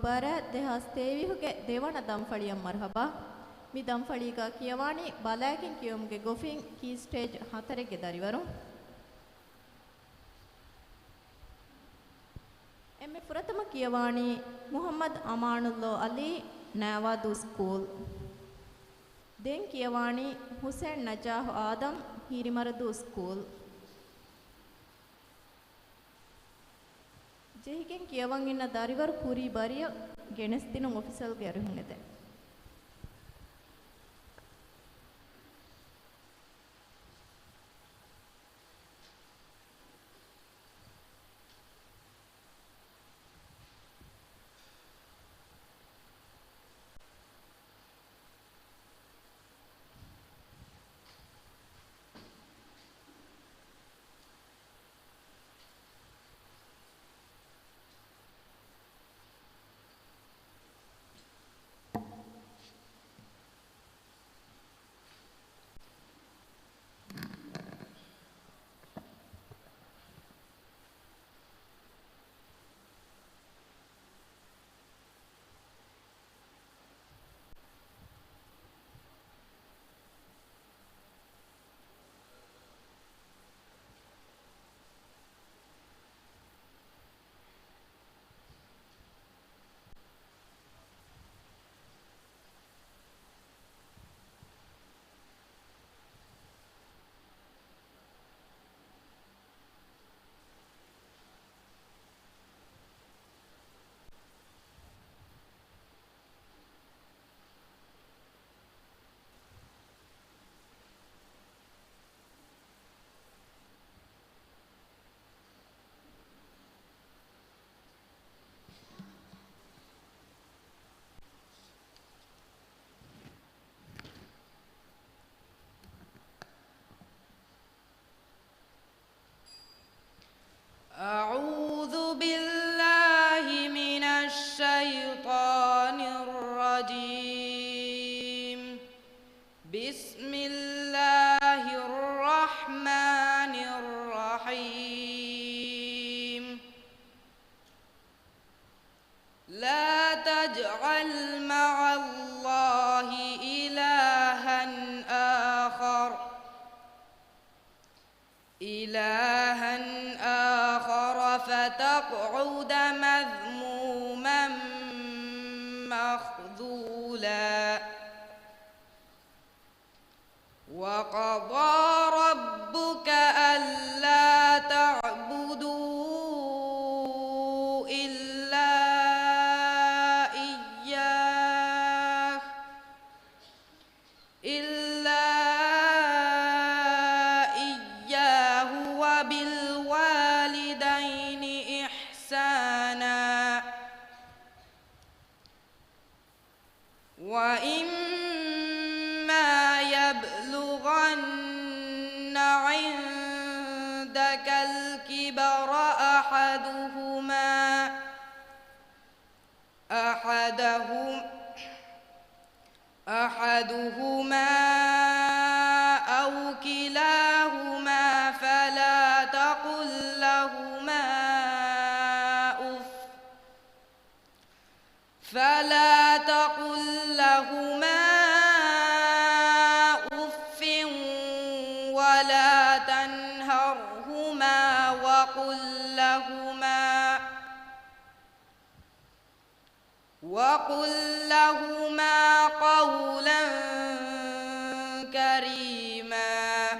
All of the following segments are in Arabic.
ಮುಬಾರಕ್ ದೆಹಾಸ್ ತೇವಿಹುಗೆ ದೇವಣ ದಂಫಳಿಯಂ ಮರ್ಹಬಾ ಮಿ ದಂಫಳಿಗ ಕಿಯವಾಣಿ ಬಲಾಕಿನ್ ಕಿಯೊಮ್ಗೆ ಗೊಫಿನ್ ಕೀ ಸ್ಟೇಜ್ 4ಗೆ ದರಿವರು ಎಮ್ಮೆ ಪ್ರಥಮ ಕಿಯವಾಣಿ ಮುಹಮ್ಮದ್ ಅಮಾನುಲ್ಲೋ ಅಲಿ ನಾವಾದು ಸ್ಕೂಲ್ ದೆನ್ ಕಿಯವಾಣಿ ಹುಸೇನ್ ನಜಾಹ್ ಆದಮ್ ಹಿರಿಮರದು ಸ್ಕೂಲ್ ಜೆಹಿಗೆನ್ ಕಿಯවන් ಇನ್ನ ದರಿವರು ಕುರಿ ಬರಿಯ ಗೆಣಸ್ತಿನ ಆಫೀಸಲ್ಗೆ ಅರುಹುಂಗೆದೆ أعوذ بالله من الشيطان الرجيم بسم الله الرحمن الرحيم لا تجعل مع الله إلها آخر فتقعد مذموما مخذولا وقضى ربك ألا تعبدوا إلا إياه وبالوالدين إحسانا وإما يبلغن عندك الكبر أحدهما أو كلاهما فلا تقل لهما أف ولا تنهرهما وقل لهما قولا كريما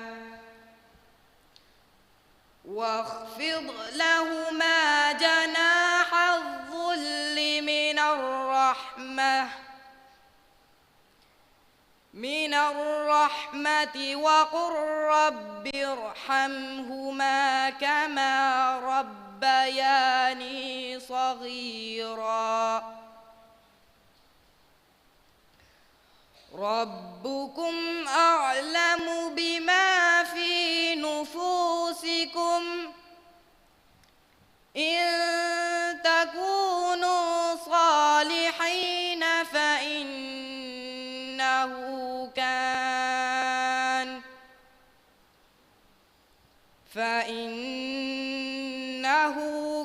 واخفض لهما جناح الذل من الرحمة وقل رب ارحمهما كما ربياني صغيرا ربكم أعلم بما في نفوسكم إن تكونوا صالحين فإنه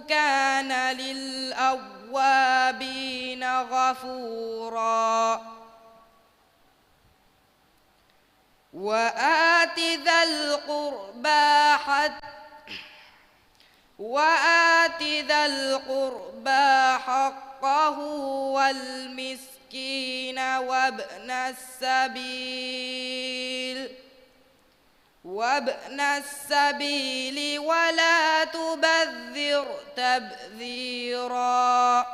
كان للأوابين غفورا وآت ذا القربى حقه والمسكين وابن السبيل ولا تبذر تبذيرا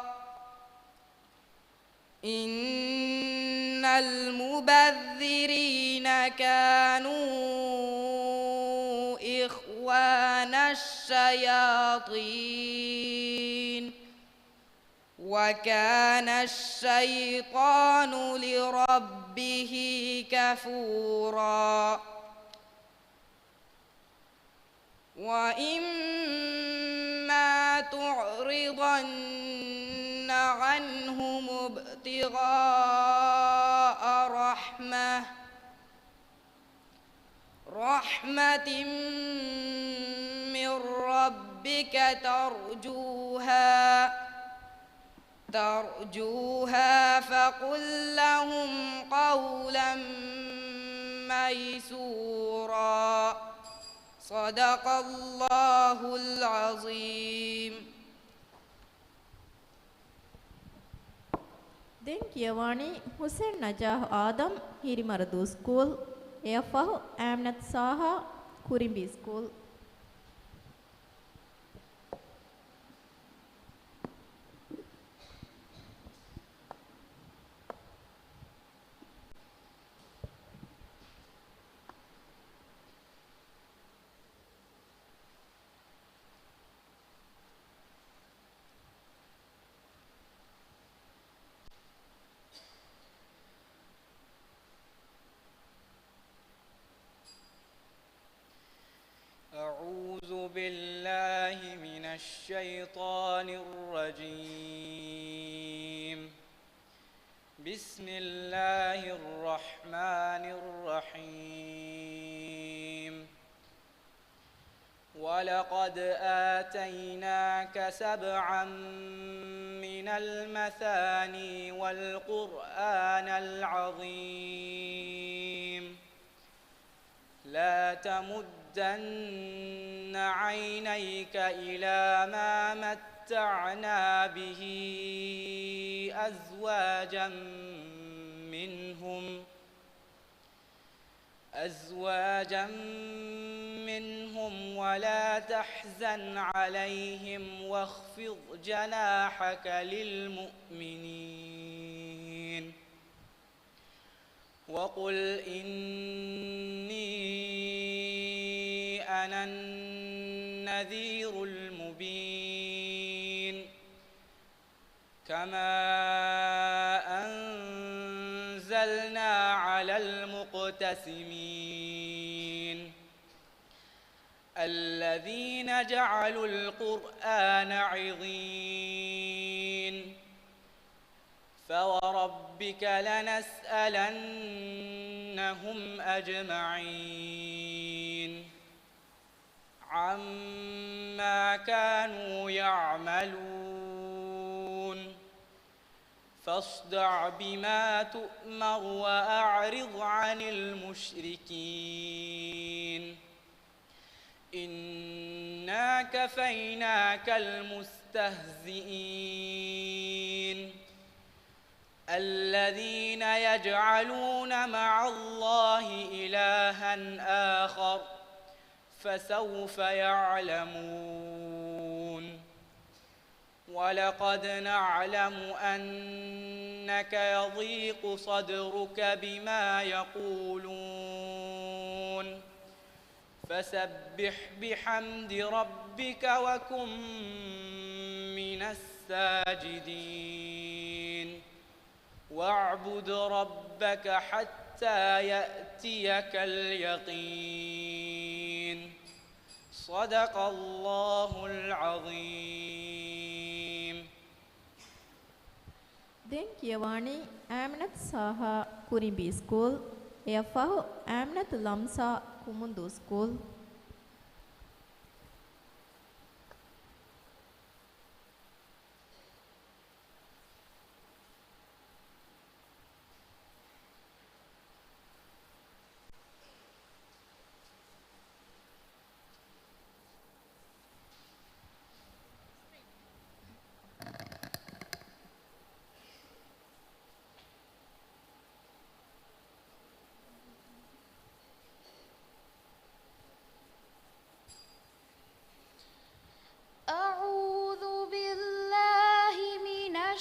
إن المبذرين كانوا إخوان الشياطين وكان الشيطان لربه كفورا وإما تعرضن عنهم ابتغاء رحمة من ربك ترجوها فقل لهم قولا ميسورا صدق الله العظيم. දැන් කියවani හුසෙන් නජාහ් ආදම් හිරිමරදු ස්කූල් එයෆහ් ආම්නත් සාහා කුරිඹි ස්කූල්. أعوذ بالله من الشيطان الرجيم. بسم الله الرحمن الرحيم. ولقد آتيناك سبعا من المثاني والقرآن العظيم. لا تمدن عينيك إلى ما متعنا به أزواجا منهم ولا تحزن عليهم واخفض جناحك للمؤمنين وقل إني أنا النذير المبين كما أنزلنا على المقتسمين الذين جعلوا القرآن عضين فوربك لنسألنهم أجمعين عما كانوا يعملون فاصدع بما تؤمر وأعرض عن المشركين إنا كفيناك المستهزئين الذين يجعلون مع الله إلها آخر فسوف يعلمون ولقد نعلم أنك يضيق صدرك بما يقولون فسبح بحمد ربك وكن من الساجدين واعبد ربك حتى يأتيك اليقين صدق الله العظيم. දැන් කියවani ආම්නත් සාහා කුරිඹි ස්කූල් එයෆහ් ආම්නත් ලම්සා කුමුන්දු ස්කූල්.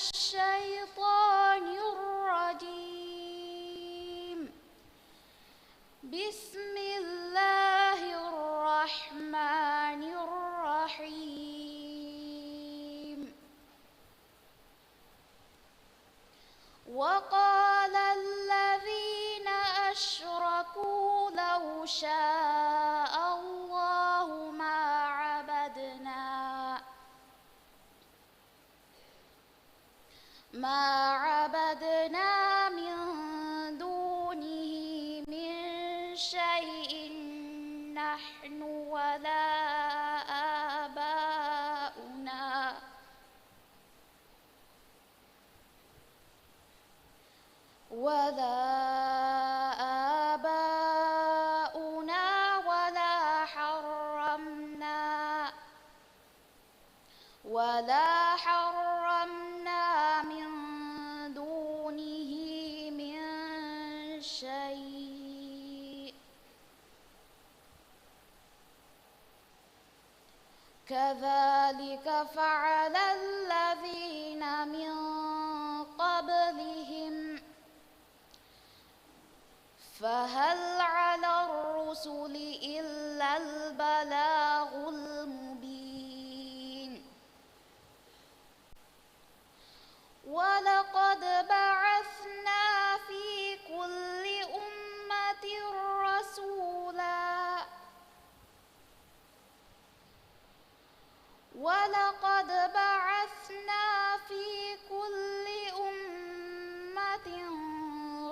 الشيطان الرجيم. بسم الله الرحمن الرحيم. وقال الذين أشركوا لو شاء الله ما عبدنا من دونه من شيء نحن ولا آباؤنا ولا حرمنا من دونه من شيء كذلك فعل الذين من قبلهم فهل على الرسل إلا البلاغ المبين. ولقد بعثنا في كل أمة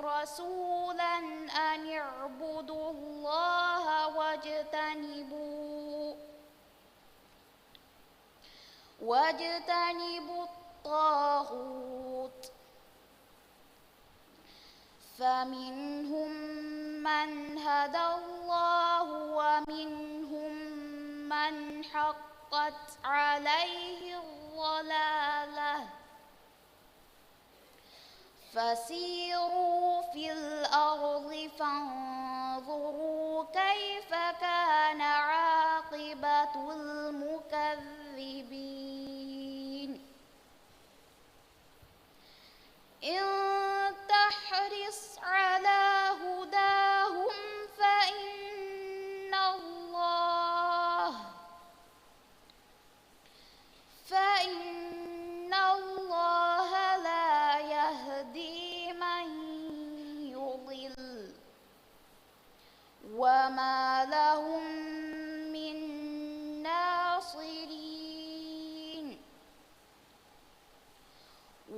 رسولا أن اعبدوا الله واجتنبوا الطاغوت فمنهم من هدى الله ومنهم من حقت عليه الضلالة فسيروا في الأرض فانظروا كيف كان عاقبة المكذبين. إن تحرص على هداهم فإن الله لا يهدي من يضل وما لهم من ناصرين.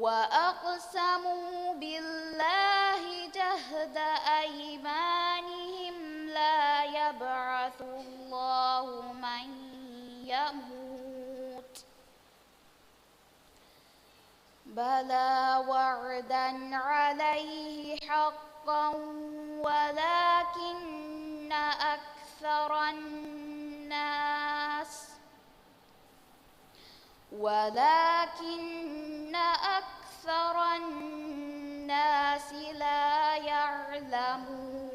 وأقسموا بالله جهد أيمانهم لا يبعث الله من يموت بلى وعدا عليه حقا ولكن أكثر الناس لا يعلمون.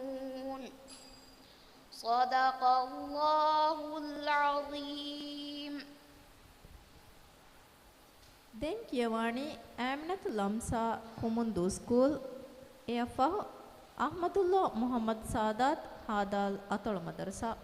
صدق الله العظيم. දැන් කියවani ආමිනතු ලම්සා කුමුන්දු ස්කූල් එයෆා අහ්මදුල්ලා මුහම්මද් සාදාත් හාදාල් අතොල මදරසා.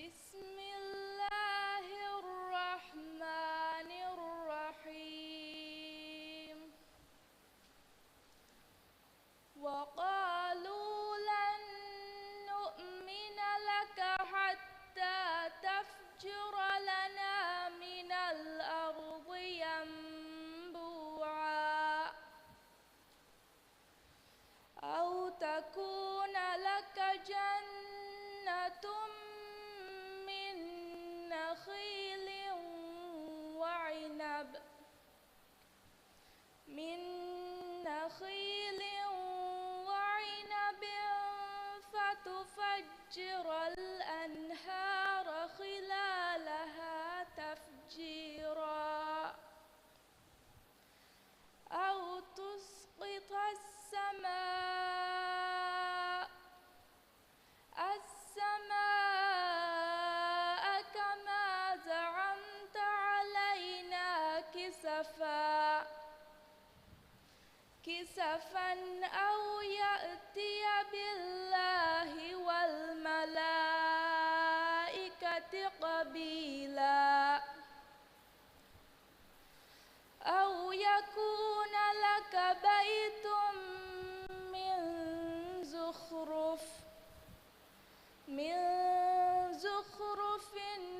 بسم الله الرحمن الرحيم. وقالوا لن نؤمن لك حتى تفجر لنا من الأرض ينبوعا أو تكون لك جنة تفجر الأنهار خلالها تفجيرا أو تسقط السماء كما زعمت علينا كسفا أو يأتي بالله والملائكة قبيلا أو يكون لك بيت من زخرف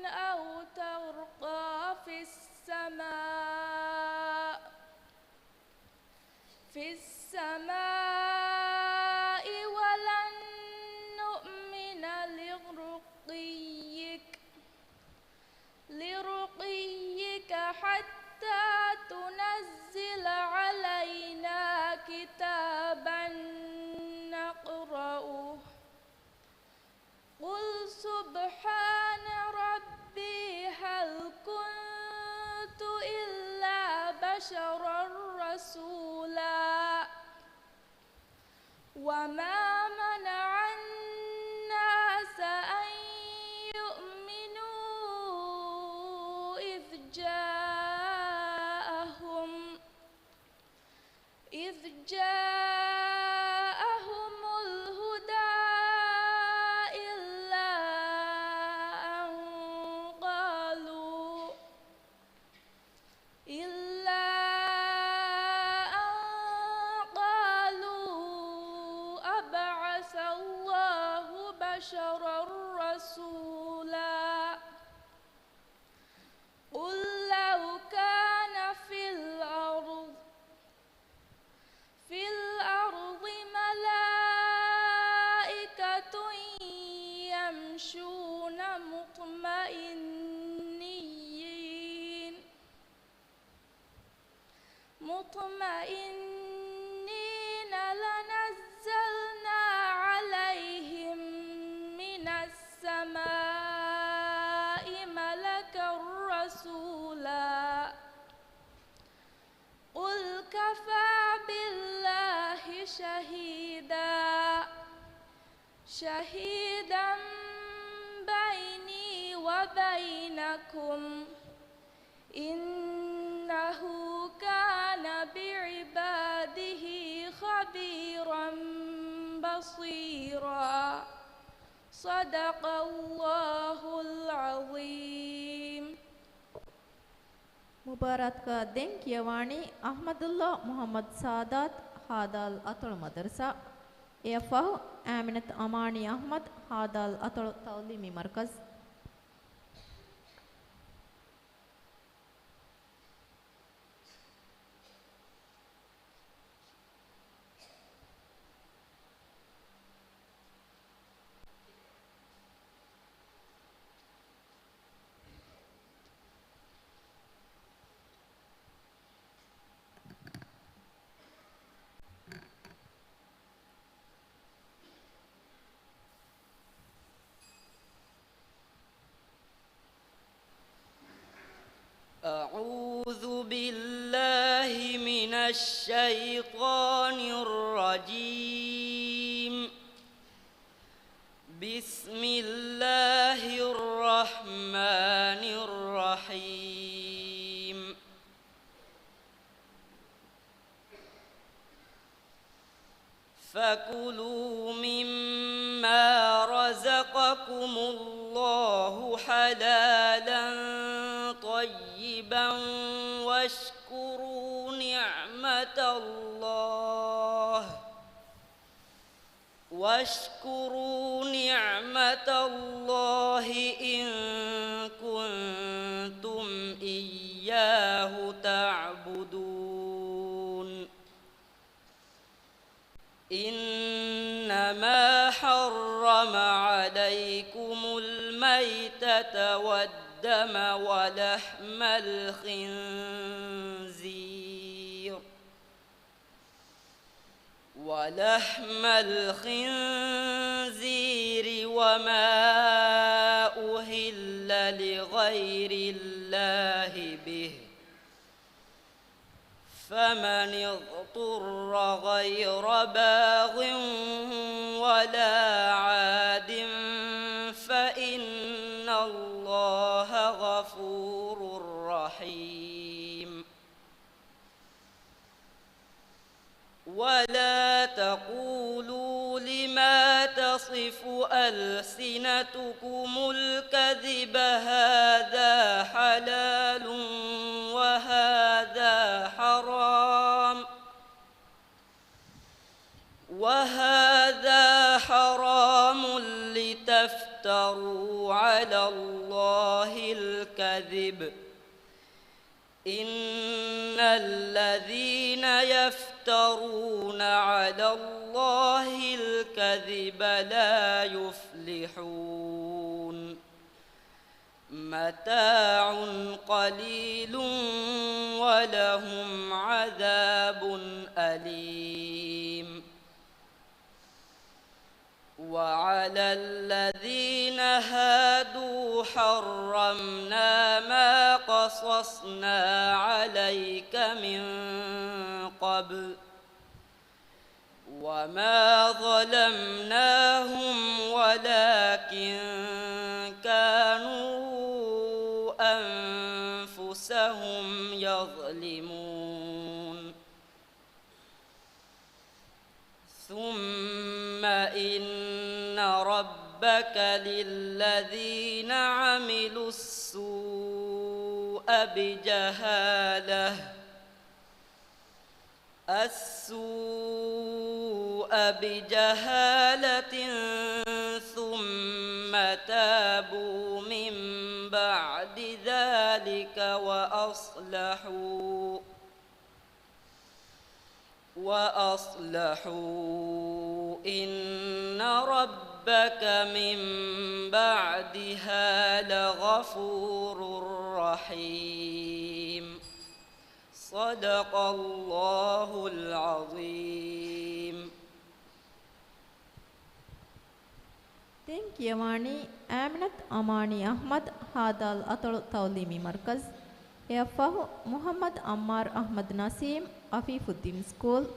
أو ترقى في السماء ولن نؤمن لرقيك حتى تنزل علينا كتابا نقرأه قل سبحان ربي هل كنت إلا بشرا رسولا وما منع الناس أن يؤمنوا إذ جاءهم الهدى إلا أن قالوا أبعث الله بشرا رسولا قل لو كان في الأرض ملائكة يمشون مطمئنين لنزلنا عليهم من السماء ملكا رسولا قل كفى بالله شهيدا بيني وبينكم إنه كان بعباده خبيرا بصيرا صدق الله العظيم. मुबारत का दिन कियवाणी अहमदुल्ला मोहम्मद सादात हादाल अतुल मदरसा एफह आमिनत अमानी अहमद हादाल अतुल तौलीमी मरकज أعوذ بالله من الشيطان الرجيم. بسم الله الرحمن الرحيم. فكلوا مما رزقكم الله حلالا طيبا واشكروا نعمة الله إن كنتم إياه تعبدون. إنما حرم عليكم الميتة والدم ولحم الخنزير ولحم الخنزير وما أهل لغير الله به فمن اضطر غير باغ ولا عاد فإن الله غفور رحيم. ولا تقولوا لما تصف ألسنتكم الكذب هذا حلال وهذا حرام لتفتروا على الله الكذب إن الذين يفترون على الله الكذب لا يفلحون. متاع قليل ولهم عذاب أليم. وعلى الذين هادوا حرمنا ما قصصنا عليك من قبل وما ظلمناهم ولكن كانوا أنفسهم يظلمون. ثم إن ربك للذين عملوا السوء بجهالة ثم تابوا من بعد ذلك وأصلحوا إن ربك من بعدها لغفور رحيم. صدق الله العظيم. Thank you, Amani. Aminat Amani Ahmad Hadal Atal Taulimi Markaz. Yafahu Muhammad Ammar Ahmad Nasim Afifuddin School.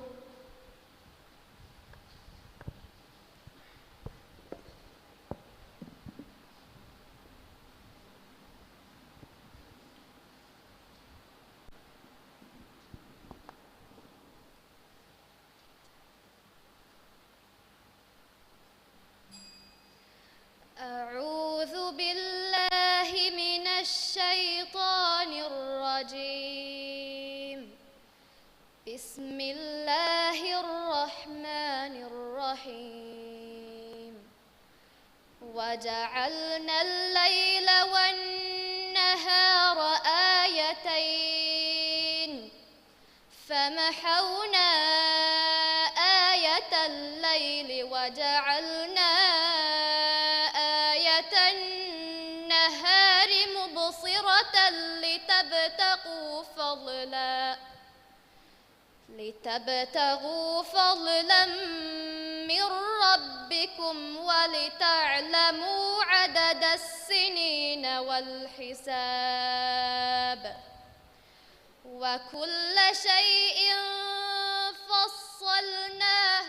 أعوذ بالله من الشيطان الرجيم. بسم الله الرحمن الرحيم. وجعلنا الليل والنهار آيتين فمحونا آية الليل وجعلنا النهار مبصرة لتبتغوا فضلا من ربكم ولتعلموا عدد السنين والحساب وكل شيء فصلناه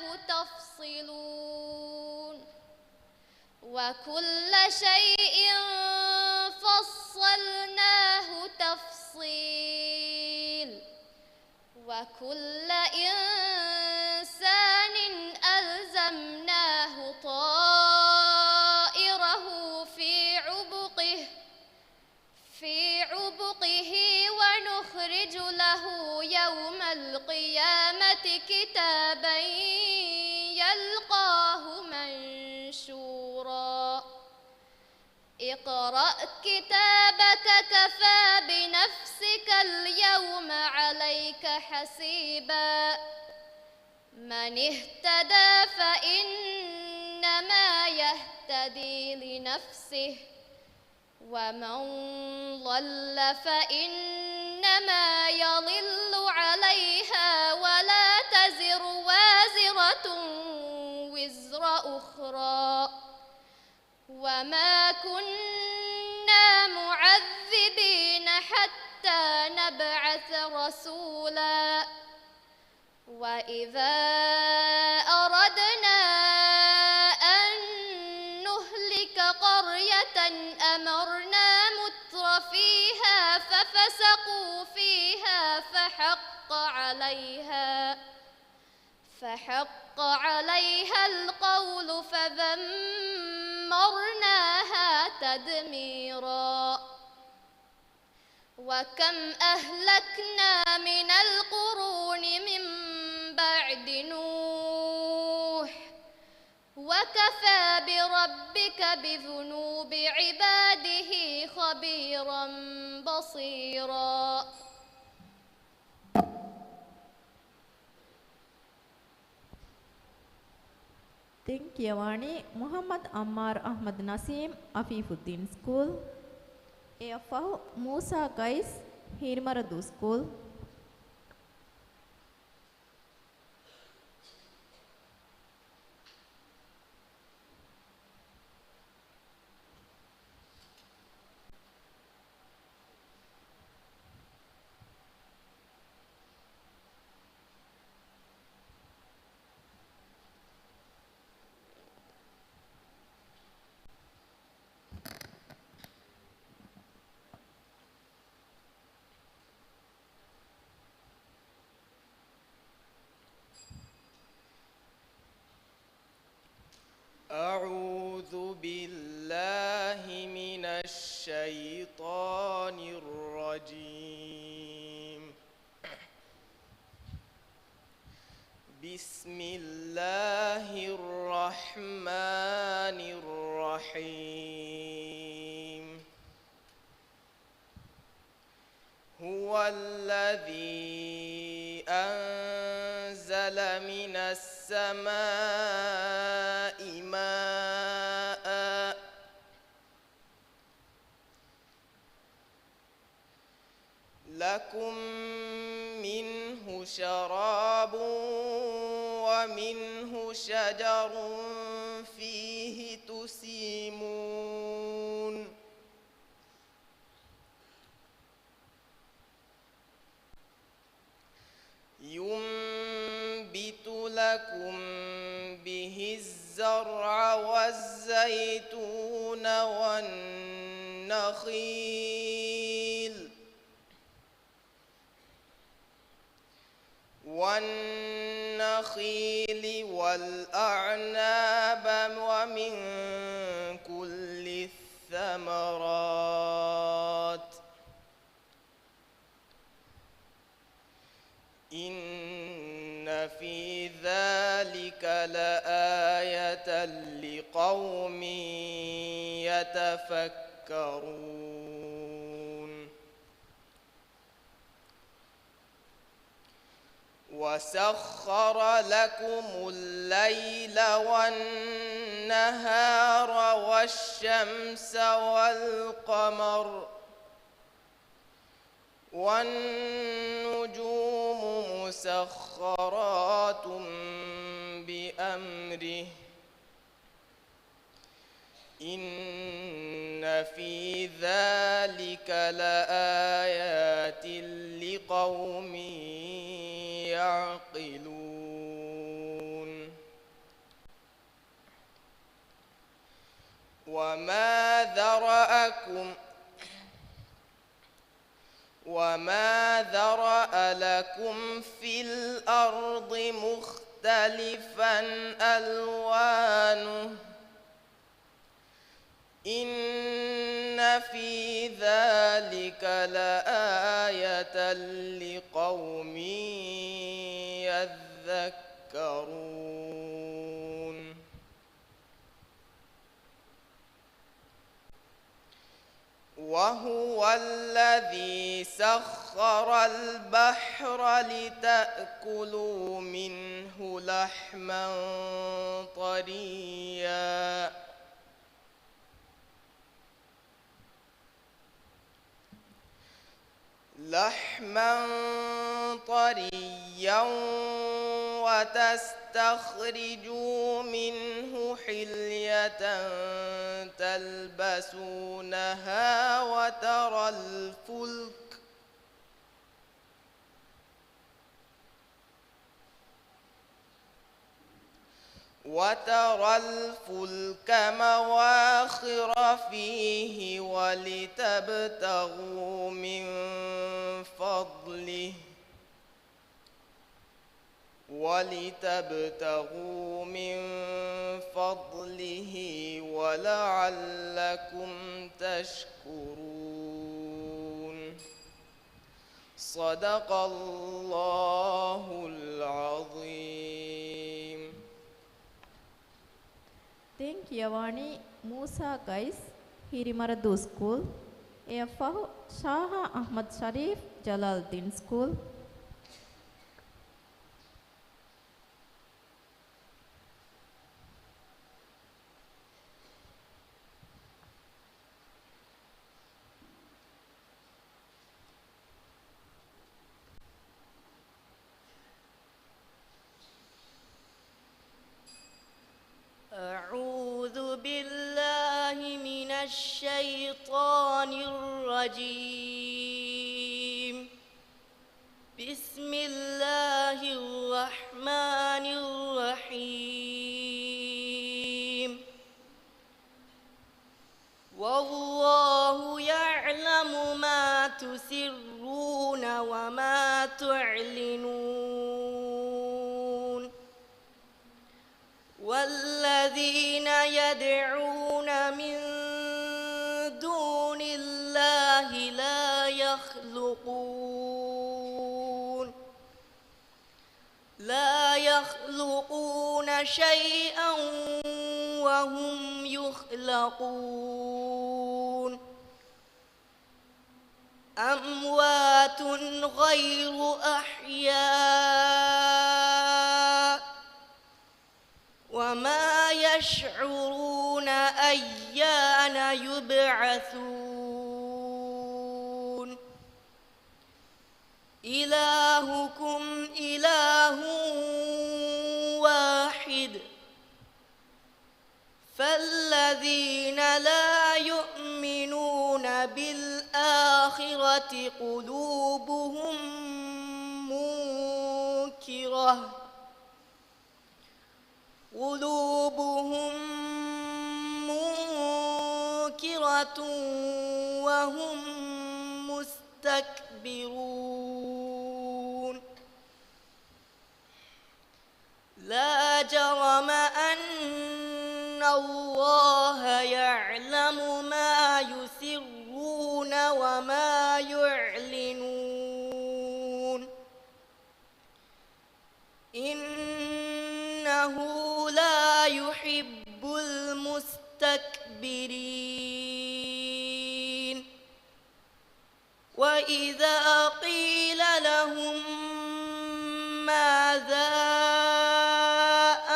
تفصيل وكل إنسان ألزمناه طائره في عنقه ونخرج له يوم القيامة كتابا يلقاه منشورا. اقرأ كتابك كفى بنفسك اليوم عليك حسيبا. من اهتدى فإنما يهتدي لنفسه ومن ضل فإنما يضل عليها ولا تزر وازرة أخرى وما كنا معذبين حتى نبعث رسولا وإذا أردنا أن نهلك قرية أمرنا متر فيها ففسقوا فيها فحق عليها القول فدمرناها تدميرا وكم أهلكنا من القرون من بعد نوح وكفى بربك بذنوب عباده خبيرا بصيرا. ತೆಂಕಿಯವಾಣಿ ಮುಹಮ್ಮದ್ ಅಮ್ಮಾರ್ ಅಹ್ಮದ್ ನಸೀಂ ಅಫೀಫುದ್ದೀನ್ ಸ್ಕೂಲ್ ಎಫ್ಎಫ್ ಮೂಸಾ ಗೈಸ್ ಹಿರ್ಮರದು ಸ್ಕೂಲ್ أعوذ بالله من الشيطان الرجيم. بسم الله الرحمن الرحيم. هو الذي أنزل من السماء ماء لكم منه شراب ومنه شجر فيه تسيمون ينبت لكم به الزرع والزيتون والنخيل والأعناب ومن كل الثمرات إن في ذلك لآية لقوم يتفكرون وسخر لكم الليل والنهار والشمس والقمر والنجوم مسخرات بأمره إن في ذلك لآيات لقوم يعقلون وما ذرأ لكم في الأرض مختلفا ألوانه إن في ذلك لآية لقوم يذكرون وهو الذي سخر البحر لتأكلوا منه لحما طريا وتستخرجوا منه حلية تلبسونها وترى الفلك مواخر فيه ولتبتغوا من فضله ولعلكم تشكرون. صدق الله العظيم. ತೆಂಕಿಯವಾಣಿ ಮೂಸಾ ಗೈಸ್ ಹಿರಿಮರದು ಸ್ಕೂಲ್ ಎಫ್ಫಹು ಶಾಹ ಅಹ್ಮದ್ ಶರೀಫ್ ಜಲಾಲ್ದೀನ್ ಸ್ಕೂಲ್ أعوذ بالله من الشيطان الرجيم. بسم الله الرحمن الرحيم. والله يعلم ما تسرون وما تعلنون. والذين يدعون من دون الله لا يخلقون شيئا وهم يخلقون. أموات غير أحياء وما يشعرون أيان يبعثون. إلهكم إله واحد فالذين لا يؤمنون بالآخرة قلوبهم منكرة وهم مستكبرون. لا جرم أن الله يعلم ما يسرون وما يعلنون. إنه لا يحب المستكبرين. وإذا قيل لهم ماذا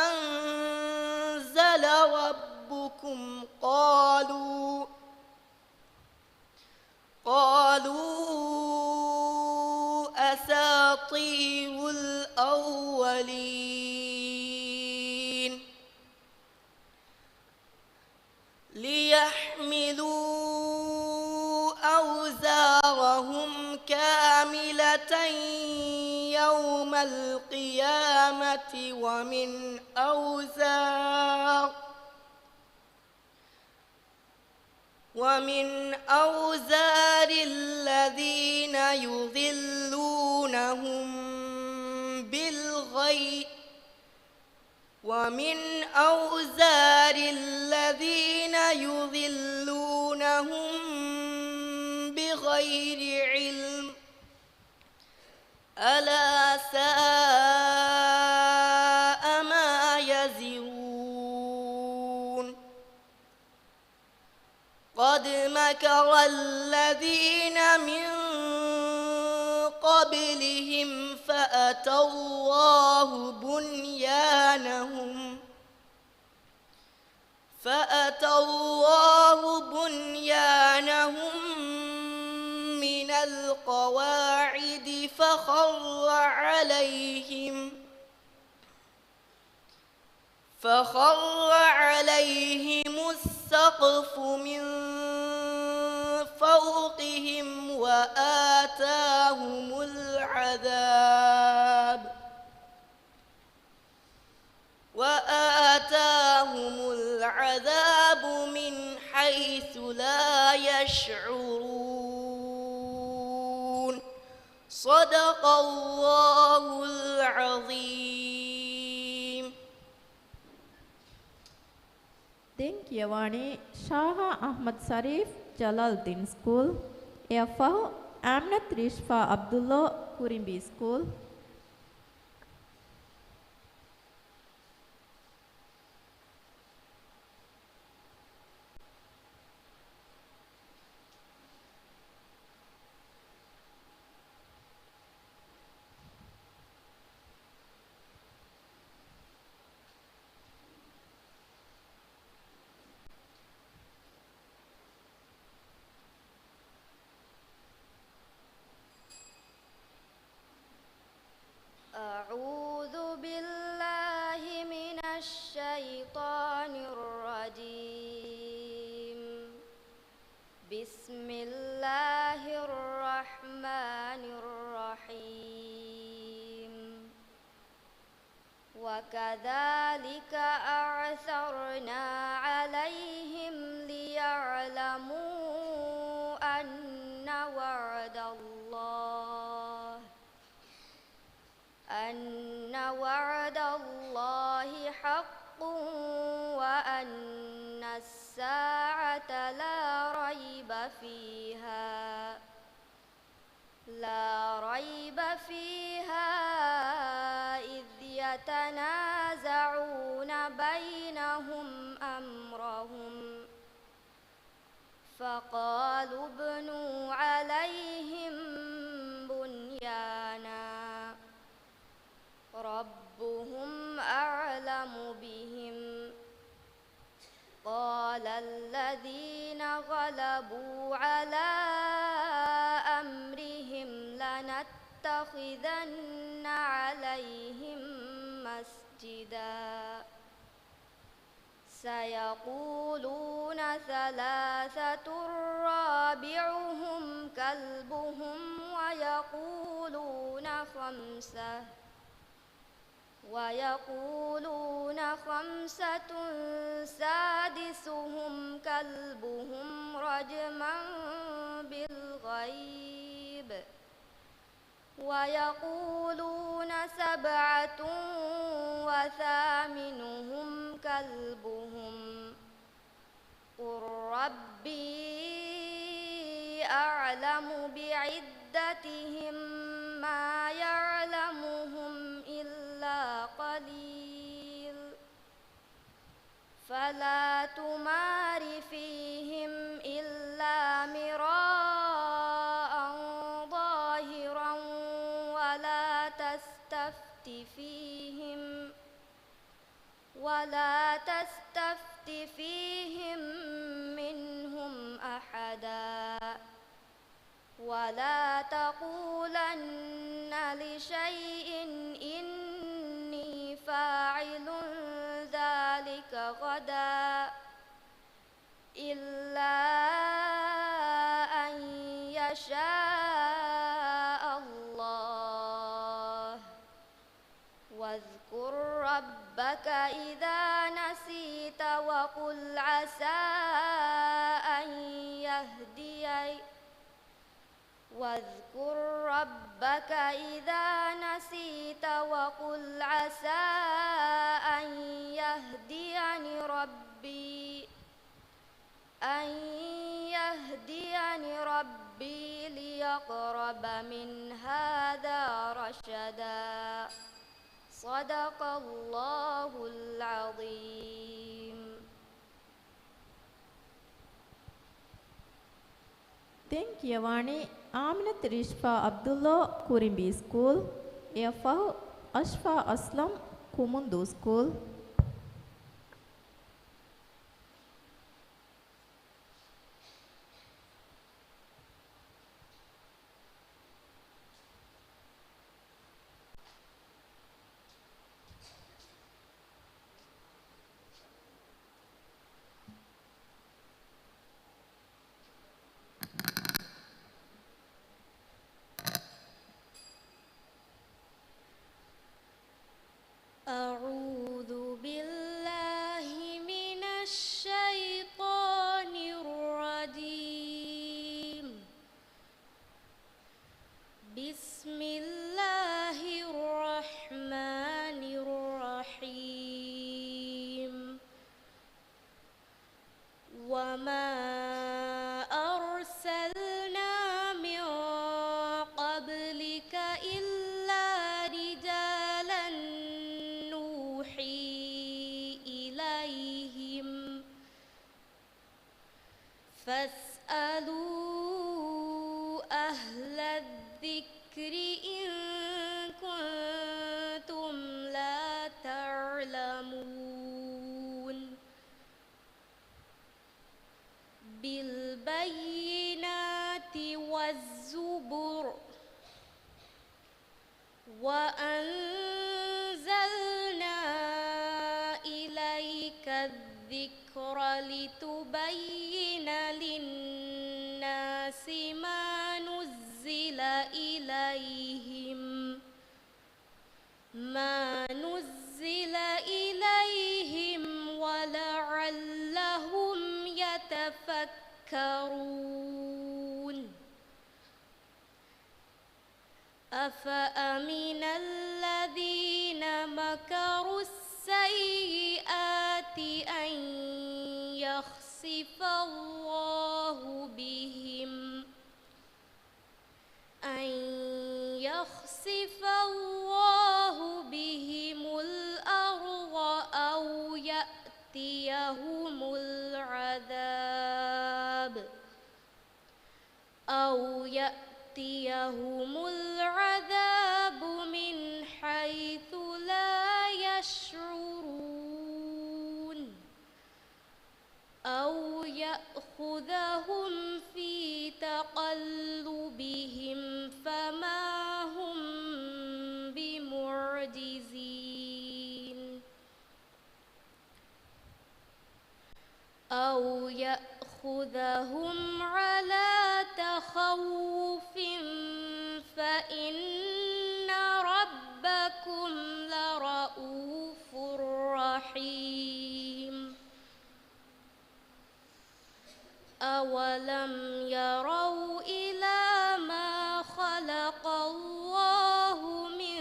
أنزل ربكم قالوا أساطير الأولين. ليحملوا أوزارهم كاملة يوم القيامة ومن أوزار الذين يضلونهم بغير علم. ألا ساء ما يزرون. قد مكر الذين من قبلهم فأتى الله بنيانهم من القواعد فخر عليهم فخر عليهم السقف من فوقهم وآتاهم العذاب من حيث لا يشعرون صدق الله العظيم. Denkiyawani Shaha Ahmad Sarif Jalaluddin School, Efahu Aminat Rishfa Abdullah Kurimbi School. أعوذ بالله من الشيطان الرجيم. بسم الله الرحمن الرحيم. وكذلك أعثرنا عليهم ليعلموا أن وعد الله حق وأن الساعة لا ريب فيها إذ يتنازعون بينهم أمرهم فقالوا ابنوا عليهم بنيانا ربهم أعلم بهم. قال الذين غلبوا على أمرهم لنتخذن عليهم مسجدا سيقولون ثلاثة رابعهم كلبهم ويقولون خمسة سادسهم كلبهم رجما بالغيب ويقولون سبعة وثامنهم كلبهم قل ربي أعلم بعدتهم ما يعلمهم إلا قليل فلا تمار فيهم إلا مراء ظاهرا ولا تستفت فيهم منهم أحدا ولا تقولن لشيء إني فاعل ذلك غدا إلا أن يشاء الله واذكر ربك إذا نسيت وقل عسى أن يهديني واذكر ربك إذا نسيت وقل عسى أن يهديني ربي ليقرب من هذا رشدا صدق الله العظيم. Denkiyawani Aminat Rishfa Abdullah Kurimbi School, Efahu Ashfa Aslam Kumundu School. فاسألوا أهل الذكر إن كنتم لا تعلمون بالبينات والزبر وأنزلنا إليك الذكر لتبين للناس ما نزل إليهم ولعلهم يتفكرون أفأمن الذين مكروا السيئات أن يخسف الله بهم الأرض أو يأتيهم العذاب من حيث لا يشعرون أو يأخذهم في تقلبهم فما هم بمعجزين أو يأخذهم على تخوف فإن ربكم لرؤوف رحيم أولم يروا إلى ما خلق الله من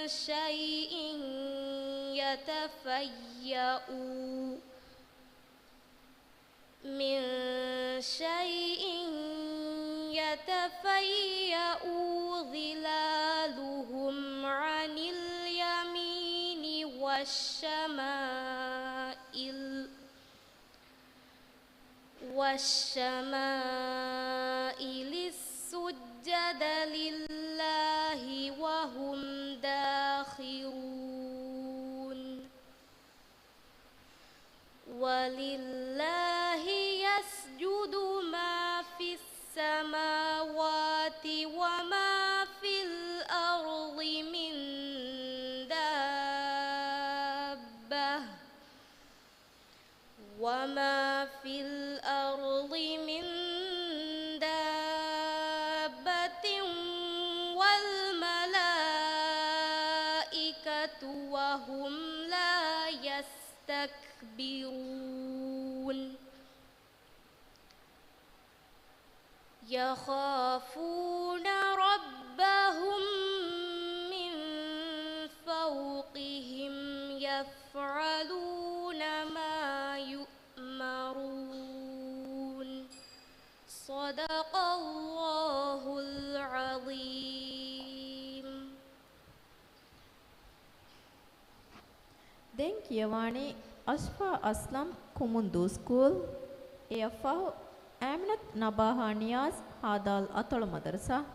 شيء يتفيأ ظلالهم عن اليمين والشمائل السجد لله وهم داخرون ولله يسجد ما في السماوات وما في الأرض من دابة والملائكة وهم لا يستكبرون يخافون ربهم من فوقهم يفعلون ما يؤمرون صدق الله العظيم. Denkiyawani Ashfa Aslam Kumundu School AFF Aminat Nabaha Niyaz Hadal Atol Madrasa.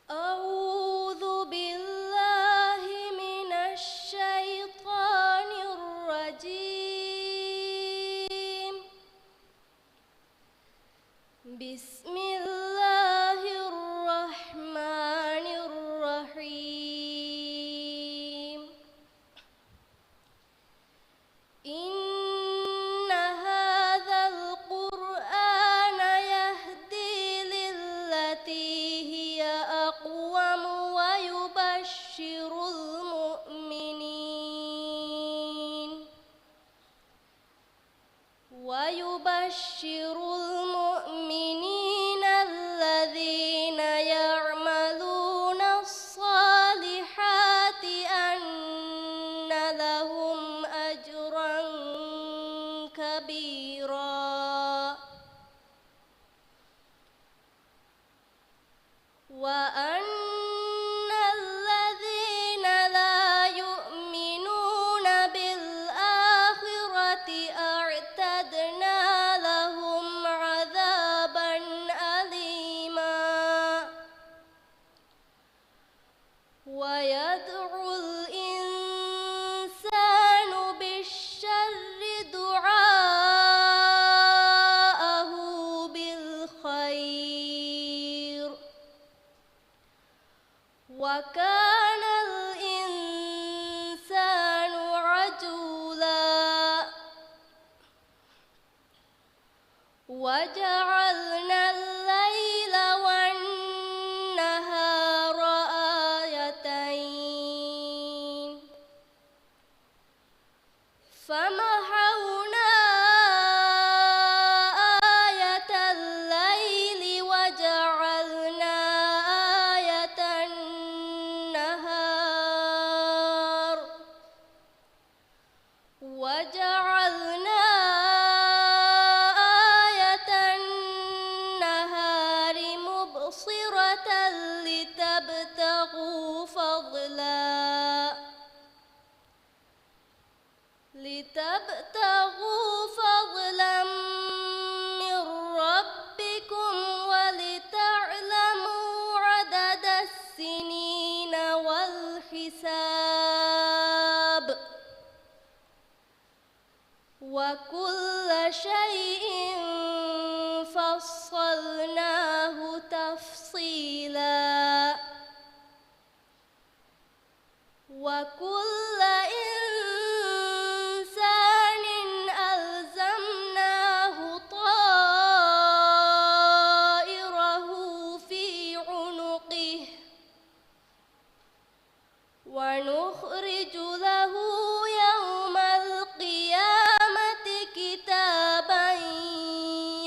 أعوذ وكان الإنسان عجولا وجعلنا الليل والنهار آيتين فمحونا آية الليل وجعلنا آية النهار وجعلنا آية النهار مبصرة لتبتغوا فضلا من ربكم ولتعلموا عدد السنين والحساب وكل شيء فصلناه تفصيلا وكل إنسان ألزمناه طائره في عنقه ونخرج له يوم القيامة كتابا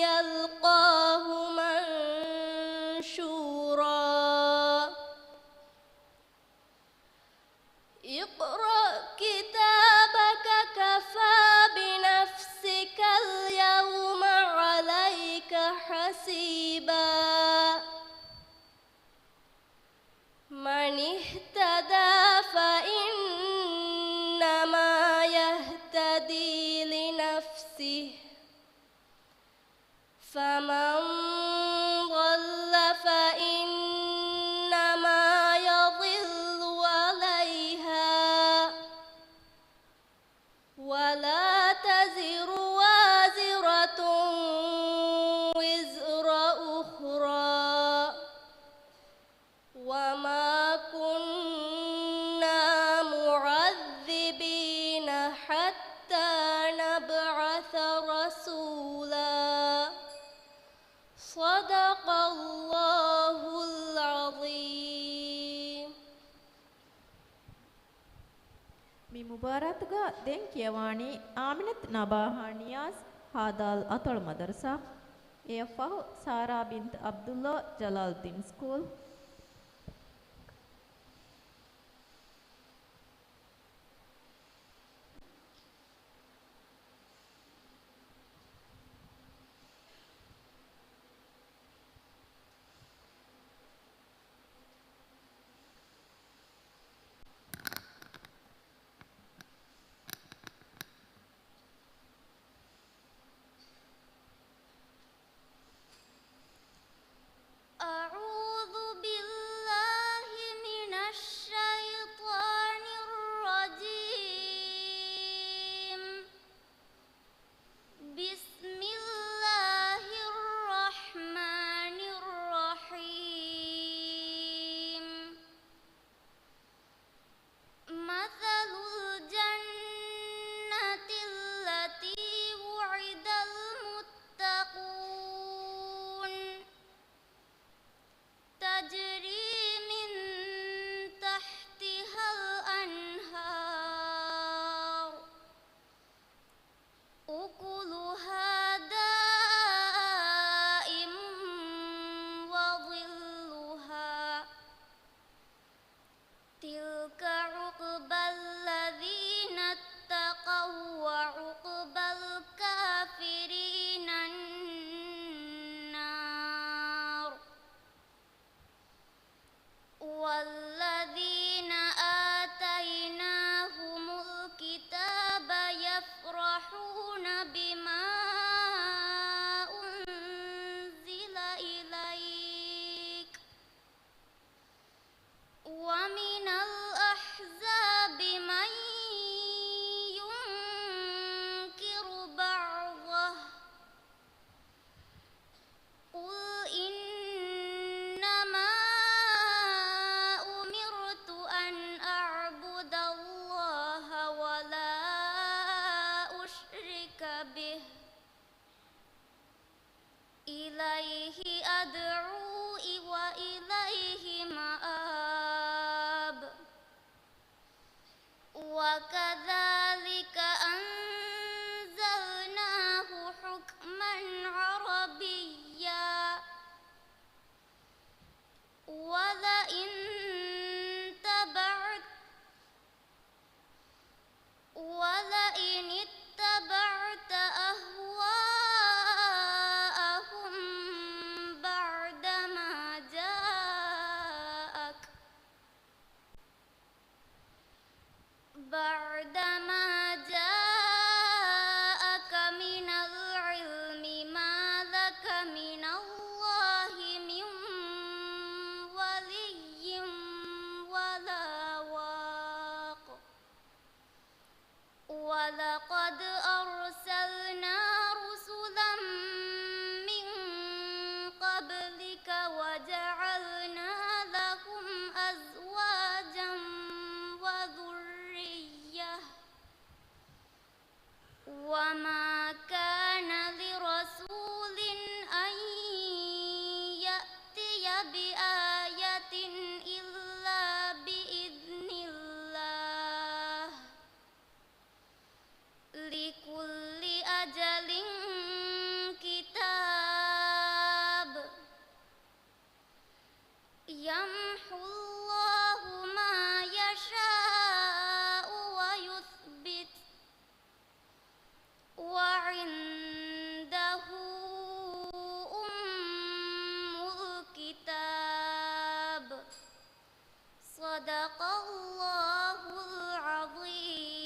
يلقاه منشورا اقرأ كتابك كفى بنفسك اليوم عليك حسيبا من اهتدى فإنما يهتدي لنفسه فمن ضل فإنما يضل عليها ولا تزر وازرة وزر أخرى وما كنا معذبين حتى نبعث رسولا صدق الله العظيم ಮಿ ಮುಬಾರತ್ಗ ದೆನ್ ಕಿಯವಾಣಿ ಆಮಿನತ್ ನಬಾಹಾ ನಿಯಾಸ್ ಹಾದಾಲ್ ಅತೊಳ್ ಮದರ್ಸಾ ಎಫ್ ಸಾರಾ ಬಿಂತ್ ಅಬ್ದುಲ್ಲಾ ಜಲಾಲ್ದೀನ್ ಸ್ಕೂಲ್ أعوذ يمحو الله ما يشاء ويثبت وعنده أم الكتاب صدق الله العظيم.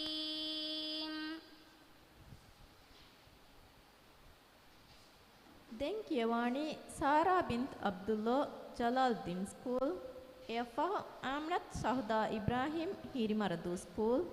ದೆಂಕಿಯವಾಣಿ ಸಾರಾ ಬಿಂತ್ ಅಬ್ದುಲ್ಲಾ ಜಲಾಲ್‌ದ್ದೀನ್ ಸ್ಕೂಲ್ ಎಫಾ ಆಮ್ನತ್ ಶಹದಾ ಇಬ್ರಾಹಿಂ ಹಿರಿಮರದು ಸ್ಕೂಲ್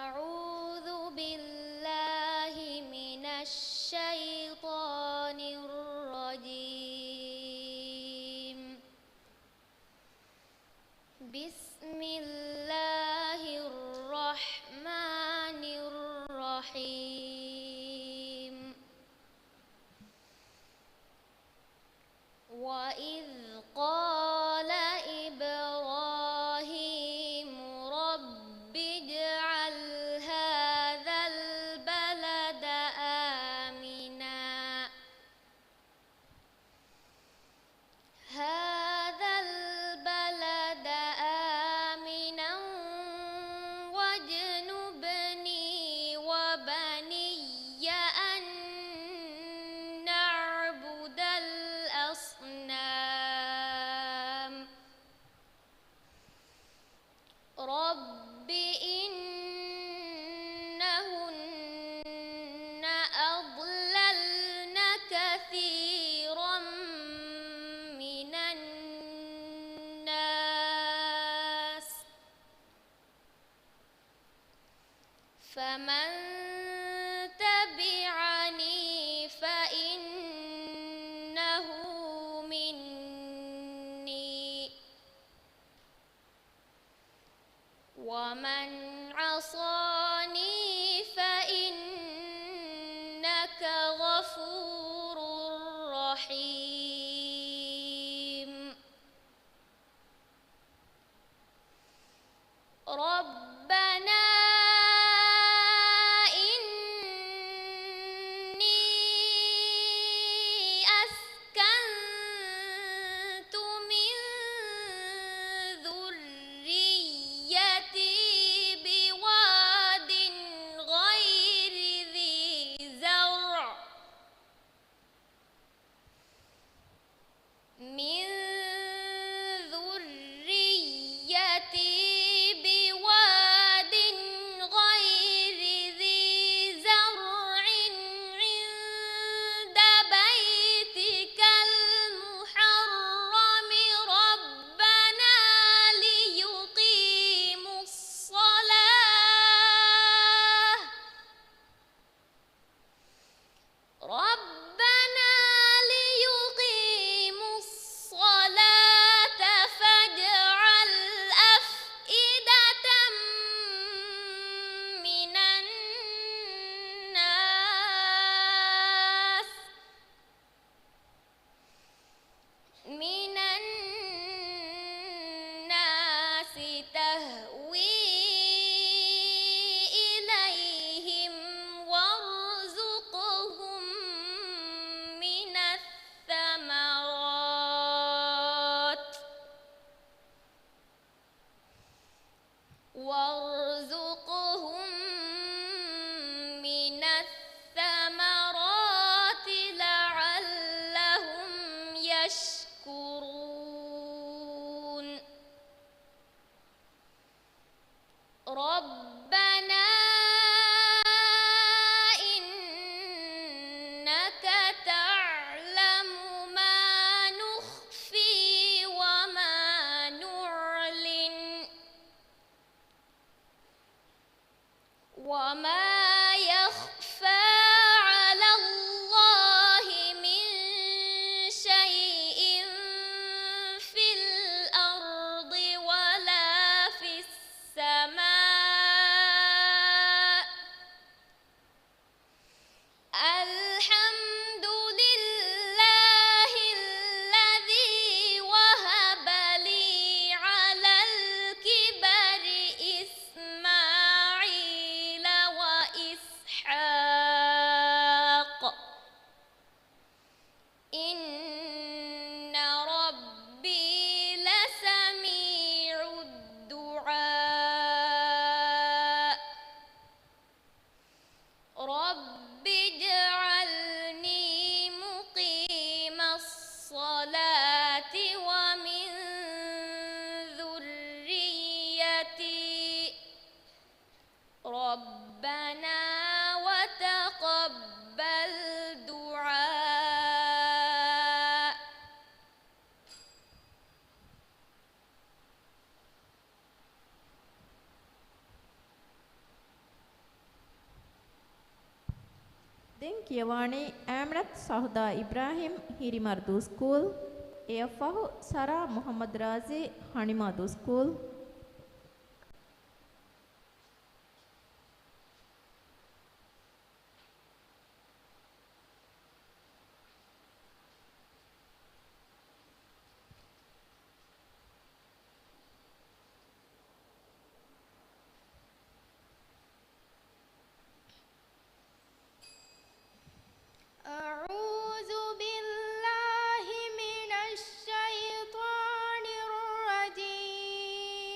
أعوذ بالله من الشيطان الرجيم. بسم الله الرحمن الرحيم. وإذ قال إبراهيم رب اجعل هذا البلد آمنا واجنبني وبني أن نعبد الأصنام رب إنهن أضللن كثيرا من الناس فمن تبعني فإنه مني ومن عصاني فإنك غفور رحيم ربنا إن وما يخفى على الله من شيء في الأرض ولا في السماء. الحمد لله الذي وهب لي على الكبر إسماعيل وإسحاق إن ربي لسميع الدعاء. رب اجعلني مقيم الصلاة ومن ذريتي ربنا وتقبل دعاء. දැන් කියවානේ ඇමනත් සහුදා ඉබ්‍රාහිම් හිරිමර්දු ස්කූල් එයෆහු සරා මොහම්මද් රාසි හනිමාදු ස්කූල්. أعوذ بالله من الشيطان الرجيم.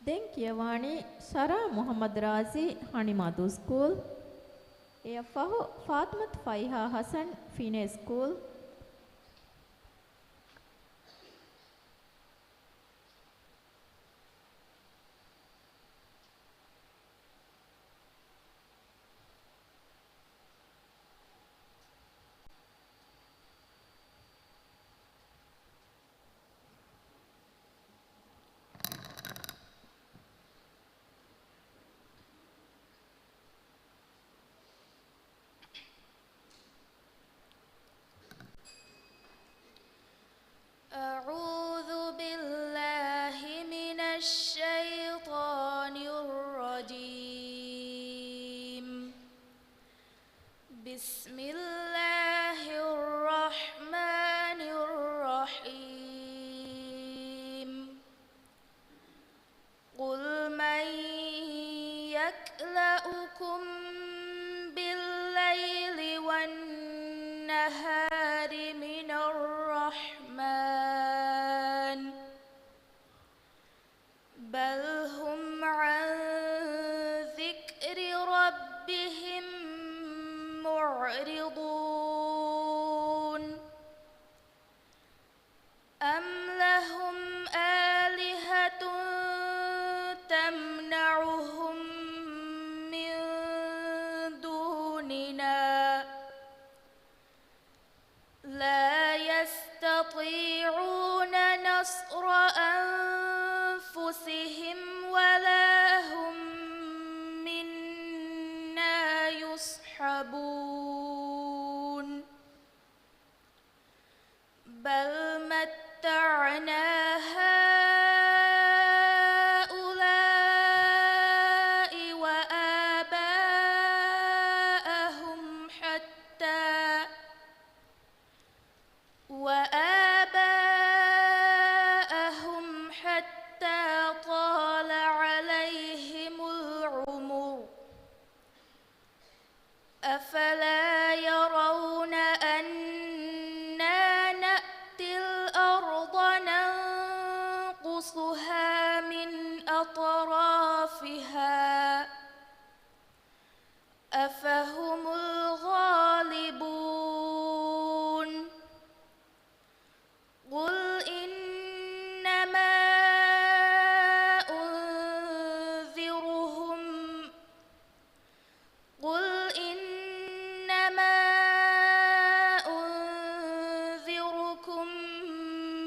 දැන් කියවානි සරා මොහම්මද් රාසි හනිමාතු ස්කූල් එය ෆහු ෆාත්මත් ෆයිහා හසන් ෆිනේ ස්කූල් أعوذ بالله من الشيطان الرجيم بسم الله الرحمن الرحيم قل من يكلؤكم بالليل والنهار من الرحمن بل هم عن ذكر ربهم معرضون أم لهم آلهة تمنعهم من دوننا لا يستطيعون نصر أنفسهم ولا هم منا يصحبون بل متعنا هؤلاء وآباءهم حتى طال عليهم العمر أفلا يرون أنا نأتي الأرض ننقصها من أطرافها أفهم الغالبون قل إنما أنذركم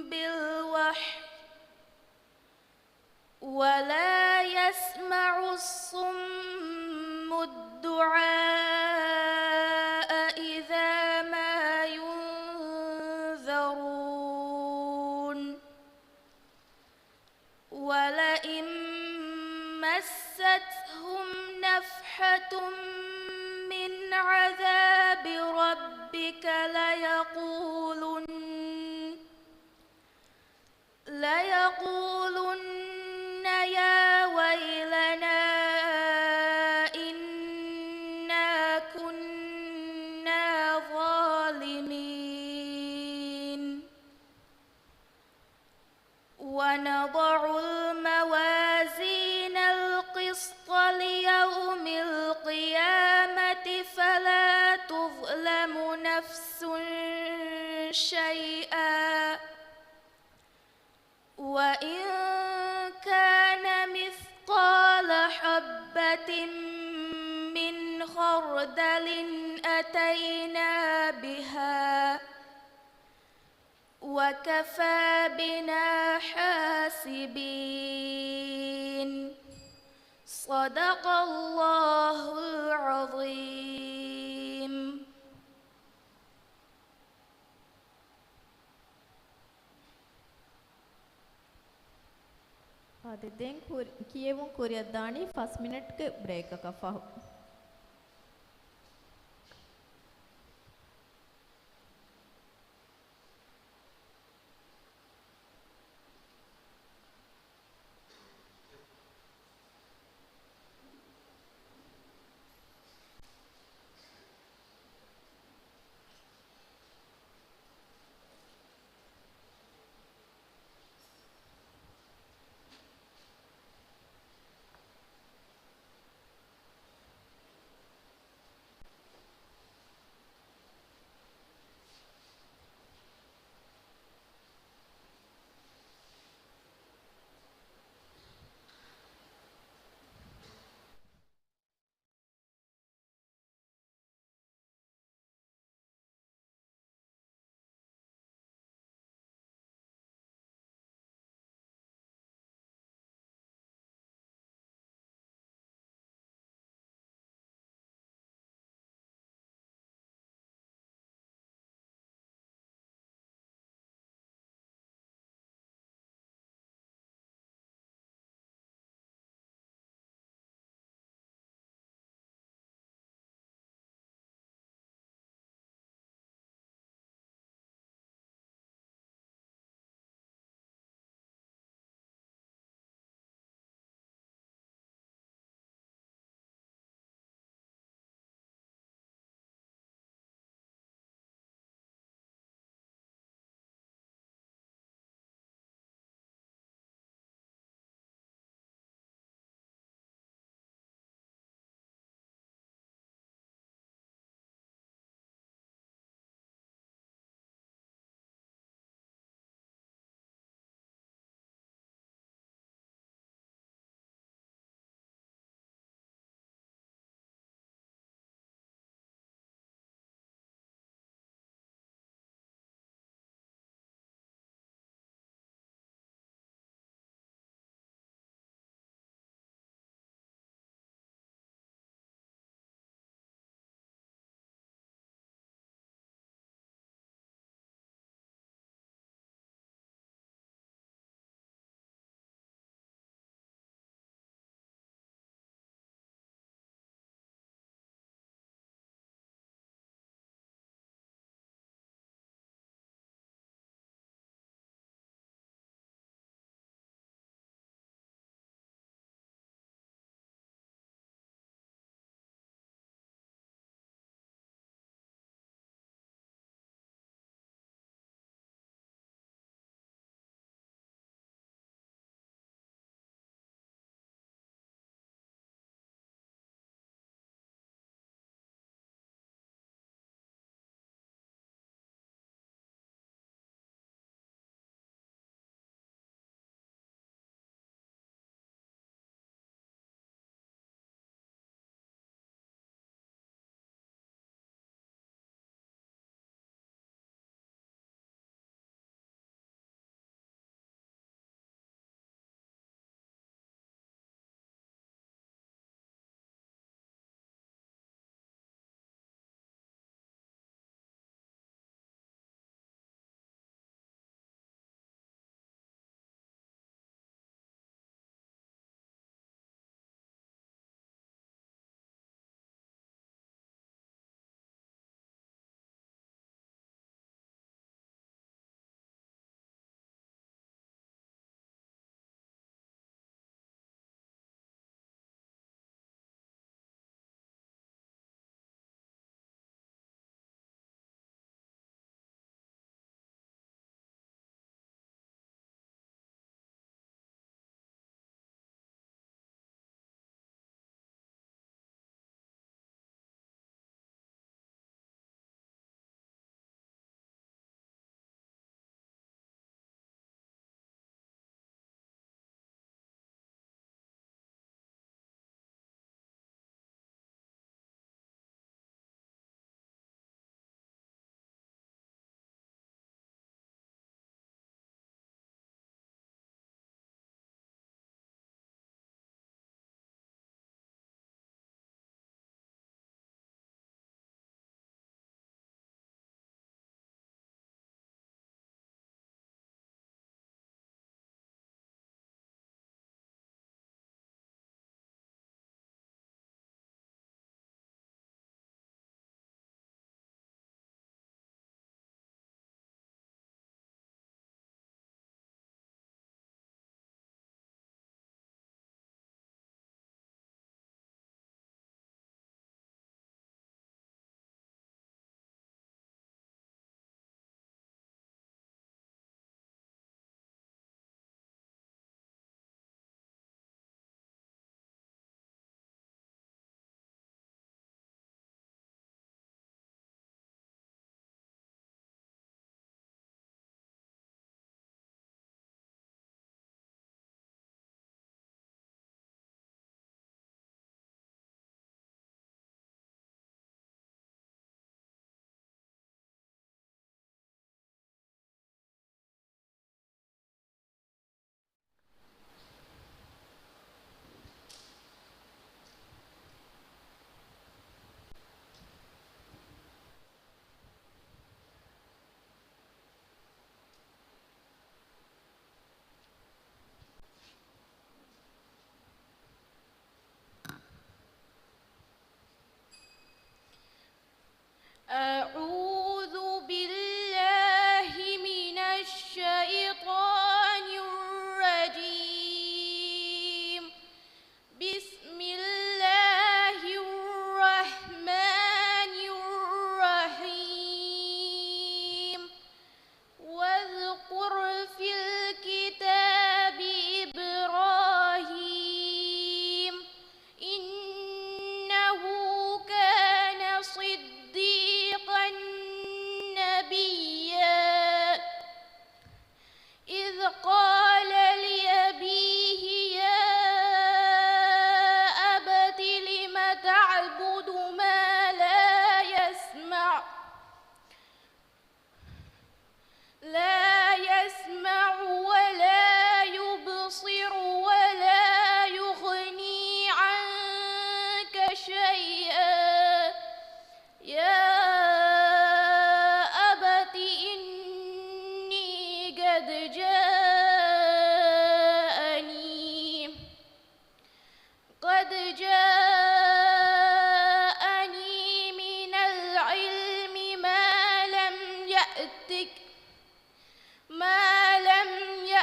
بالوحي ولا يسمع الصم الدعاء إذا ما ينذرون ولئن مستهم نفحة من عذاب ربك ليقولن يا ويلنا إنا كنا ظالمين ونضع الموازين القسط ليوم القيامة فلا تظلم نفس شيئا وإن كان مثقال حبة من خردل أتينا بها وكفى بنا حاسبين صدق الله العظيم. ආදෙන් කියවුම් කුරියක් දානි 5 මිනිත්ක බ්‍රේක් එකක් ෆහු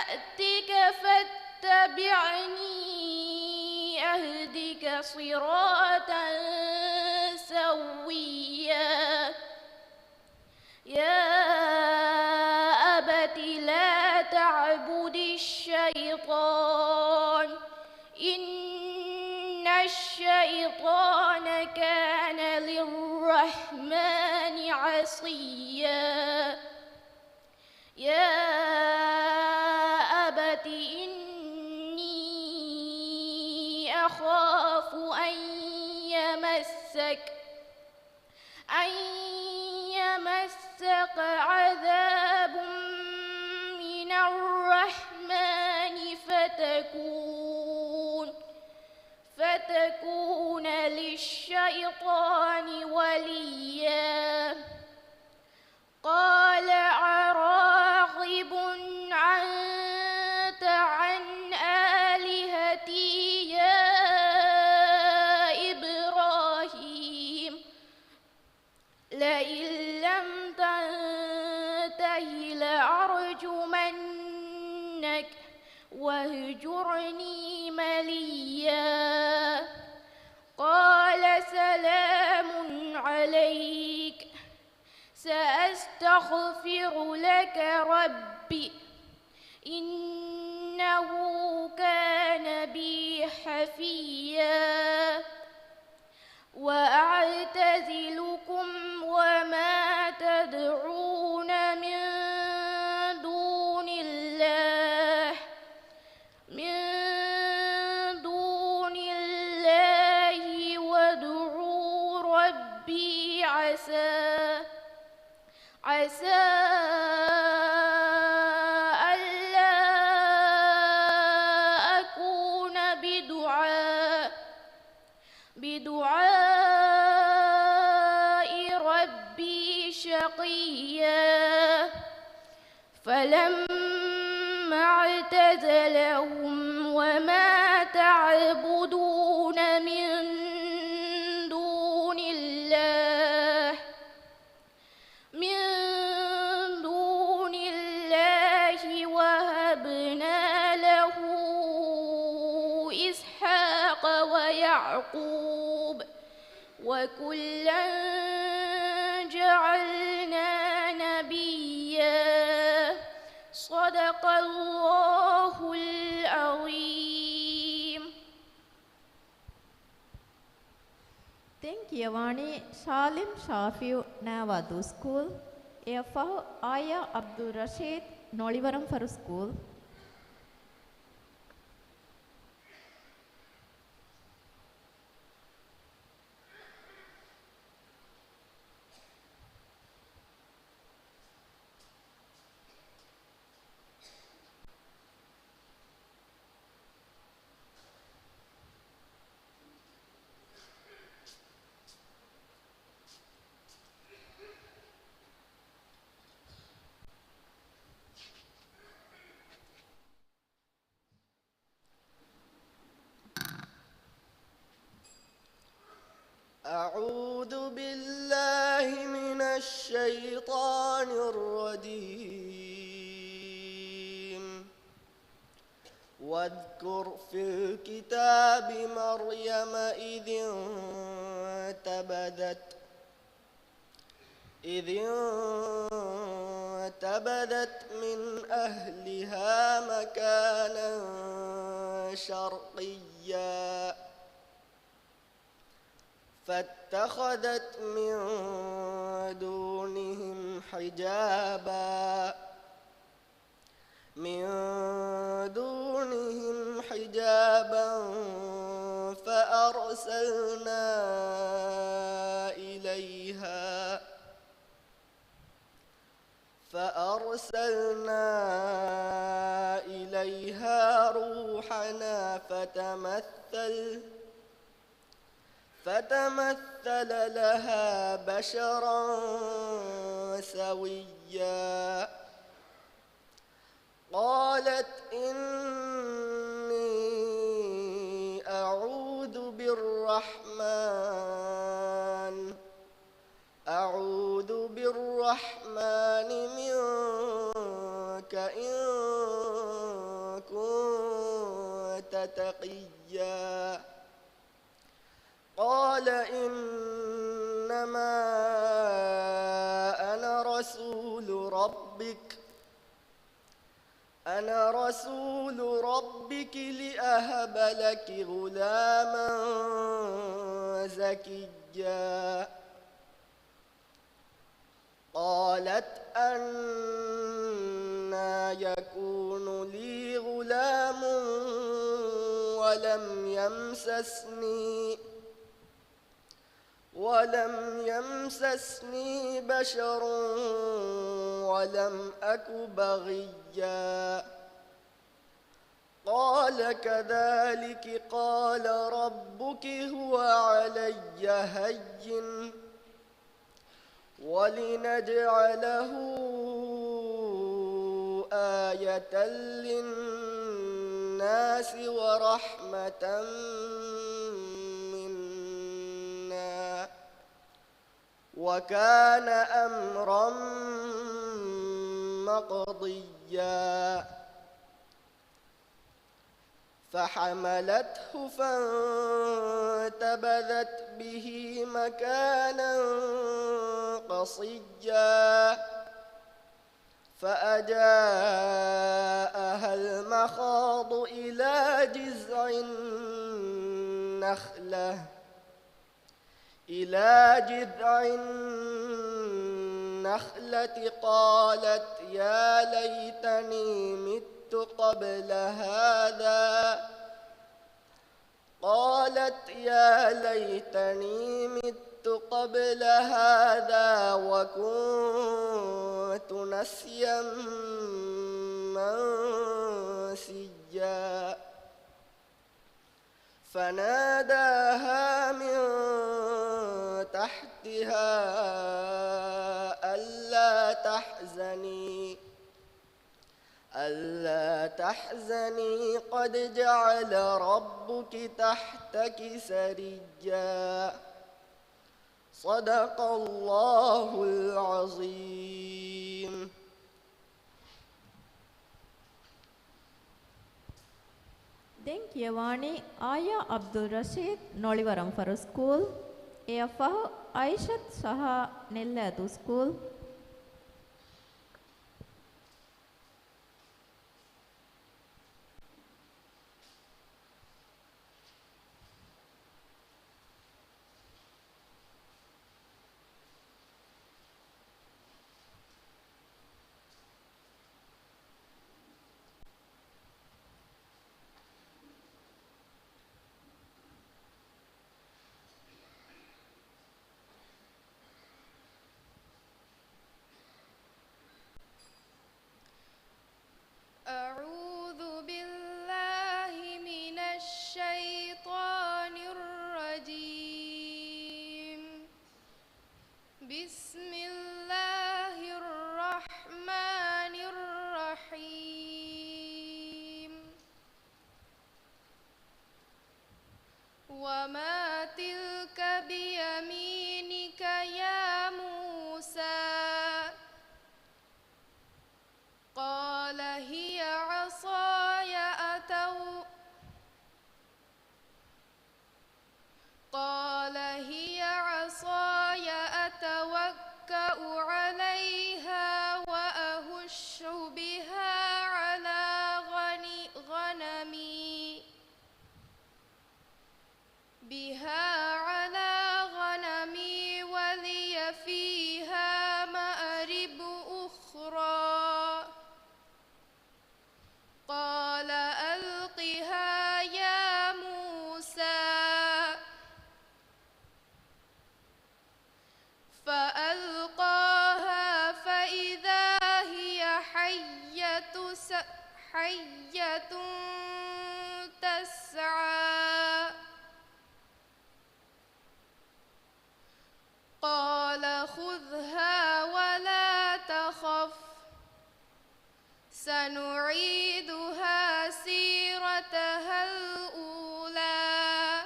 يأتك فاتبعني أهدك صراطا سويا يا أبت لا تعبد الشيطان إن الشيطان كان للرحمن عصيا يا أبت إني أخاف أن يمسك عذاب من الرحمن فتكون للشيطان وليا قال أراغب أنت عن آلهتي يا إبراهيم لئن لم تنته لأرجمنك واهجرني مليا قال سلام عليك سأستغفر لك ربي إنه كان بي حفيا وأعتزلكم وما تدعون من دون الله وادعوا ربي عسى ألا أكون بدعاء ربي شقيا فلما اعتزلهم وما تعبدون من دون الله وهبنا له إسحاق ويعقوب وكلا جعلنا نبيا صدق الله العظيم. Thank you, Vani. Salim Shafiu Navadu School. AFH Aya Abdul Rashid Nolivaram for School. أعوذ بالله من الشيطان الرجيم واذكر في الكتاب مريم إذ انتبذت من أهلها مكانا شرقيا فاتخذت من دونهم حجابا فأرسلنا إليها روحنا فتمثل لها بشرا سويا قالت إني أعوذ بالرحمن منك إن كنت تقيا قال إنما أنا رسول ربك لأهب لك غلاما زكيا قالت أنى يكون لي غلام ولم يمسسني بشر ولم أك بغيا قال كذلك قال ربك هو علي هين ولنجعله آية للناس ورحمة منا وكان أمرا مقضيا فحملته فانتبذت به مكانا قصيا فأجاءها المخاض إلى جذع النخلة قالت يا ليتني مت قبل هذا وكنت نسيا منسيا فناداها من تحتها ألا تحزني قد جعل ربك تحتك سريا صدق الله العظيم. Den කියවානේ ආයා අබ්දුල් රෂීද් නොලිවරම් ෆරු ස්කූල් එයෆහ අයිෂත් සහ නෙල්ලාදු ස්කූල් أعوذ بالله من الشيطان الرجيم. بسم الله الرحمن الرحيم. وما تلك بيمينك يا موسى قال هي عصاي أتوكأ عليها وأهش بها على غنمي ولي فيها مآرب أخرى قال ألقها يا موسى فألقاها فإذا هي حية تسعى قال خذها ولا تخف سنعيدها سيرتها الأولى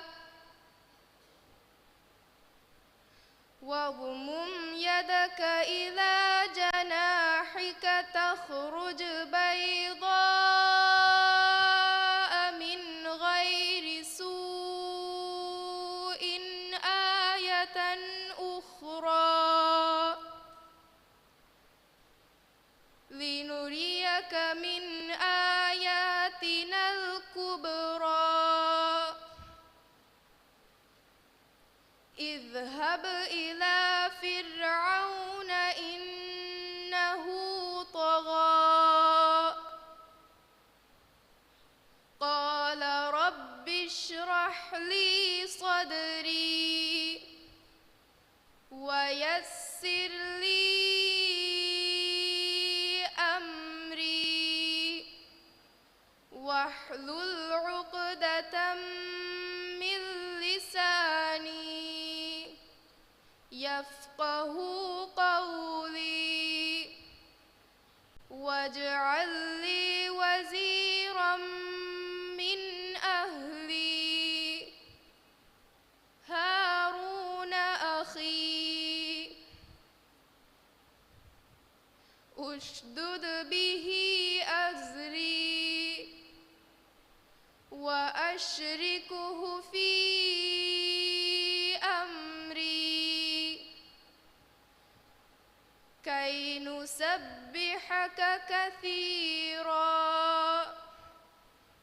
واضمم يدك إلى جناحك تخرج بيضاء من نريك من آياتنا الكبرى اذهب إلى فرعون إنه طغى قال رب اشرح لي صدري ويسر لي أمري واحلل عقدة من لساني يفقه قولي واجعل لي وزيرا من أهلي هارون أخي أشدد به أزري وأشركه في أمري كي نسبحك كثيرا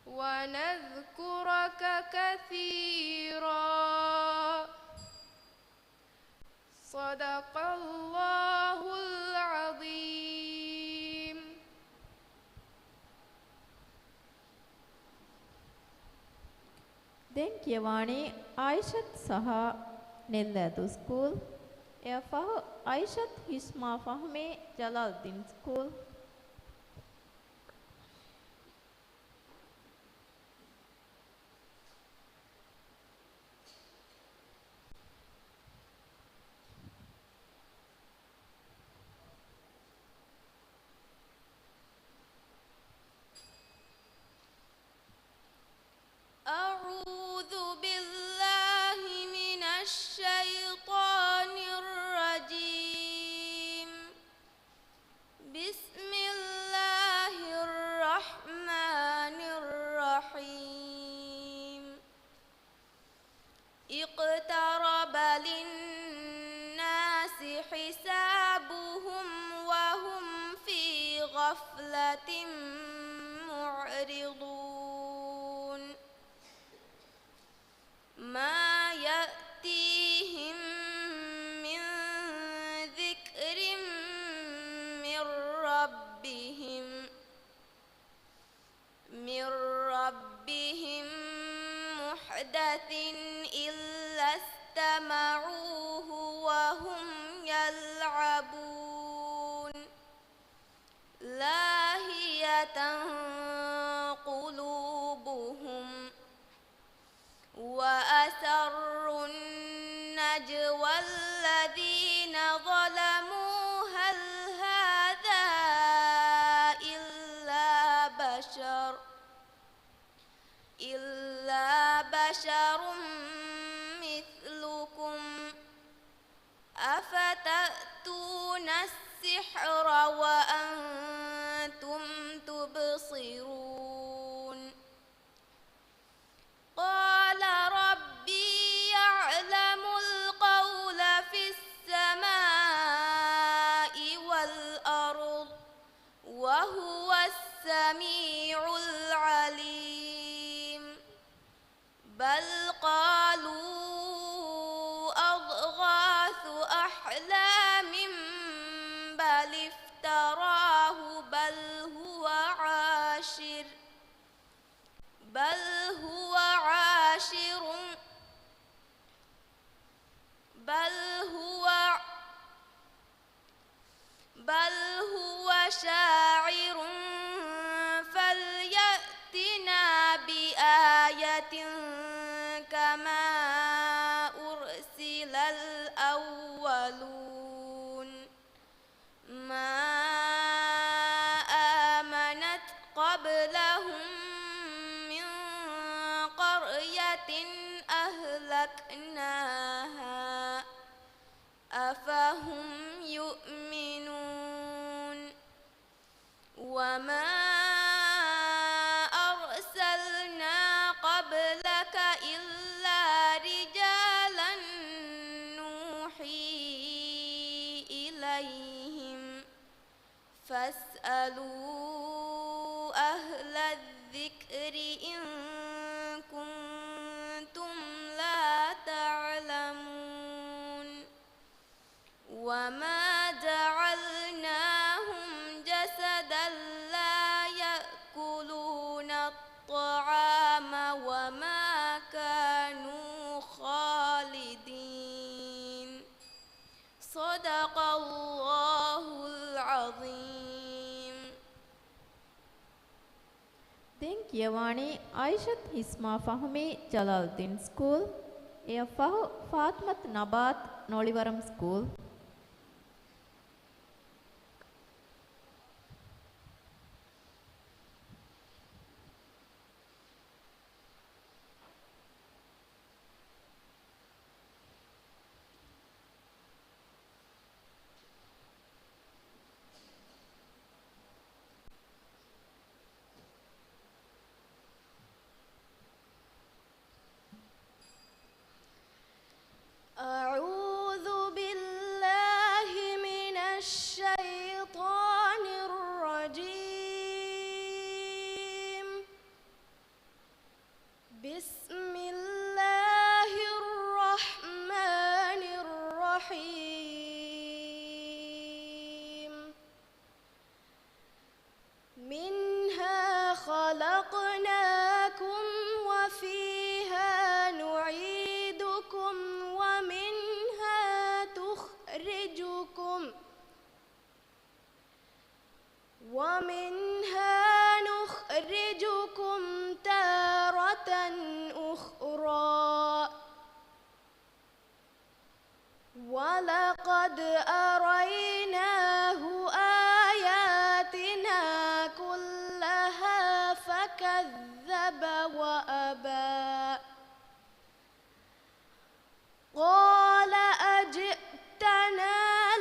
ونذكرك كثيرا صدق الله العظيم. දැන් කියවානේ ආයිෂත් සහ නෙල්ලාදු ස්කූල් එය ෆහ ආයිෂත් හිස්මා ෆහමේ ජලාල්දීන් ස්කූල් أعوذ بالله من الشيطان الرجيم. بسم الله الرحمن الرحيم. اقترب للناس حسابهم وهم في غفلة معرضون. ما يأتيهم من ذكر من ربهم محدث إلا استمعوه وهم يلعبون لاهية قلوبهم وأسروا النجوى الذين ظلموا هل هذا إلا بشر مثلكم أفتأتون السحر وأنتم تبصرون قال ربي يعلم القول في السماء والأرض وهو السميع العليم بل قالوا أضغاث أحلام بل افتراه بل هو عاشر شاعر فليأتنا بآية كما أرسل الأولون ما آمنت قبلهم من قرية أهلكناها أفهم يؤمنون وما أرسلنا قبلك إلا رجالا نوحي إليهم فاسألوا الذكر إن كنتم لا تعلمون وما جعلناهم جسدا لا يأكلون الطعام وما كانوا خالدين صدق الله العظيم. දෙන් කියවානේ ආයිෂත් හිස්මා ෆහමේ ජලාල්දීන් ස්කූල් එය ෆහ ෆාත්මත් නබාත් නොලිවරම් ස්කූල් أعوذ بالله من الشيطان الرجيم. بسم الله الرحمن الرحيم. منها خلقناكم وفيها نعيدكم ومنها نخرجكم تارة أخرى ولقد أريناه آياتنا كلها فكذب وأبى قال أجئتنا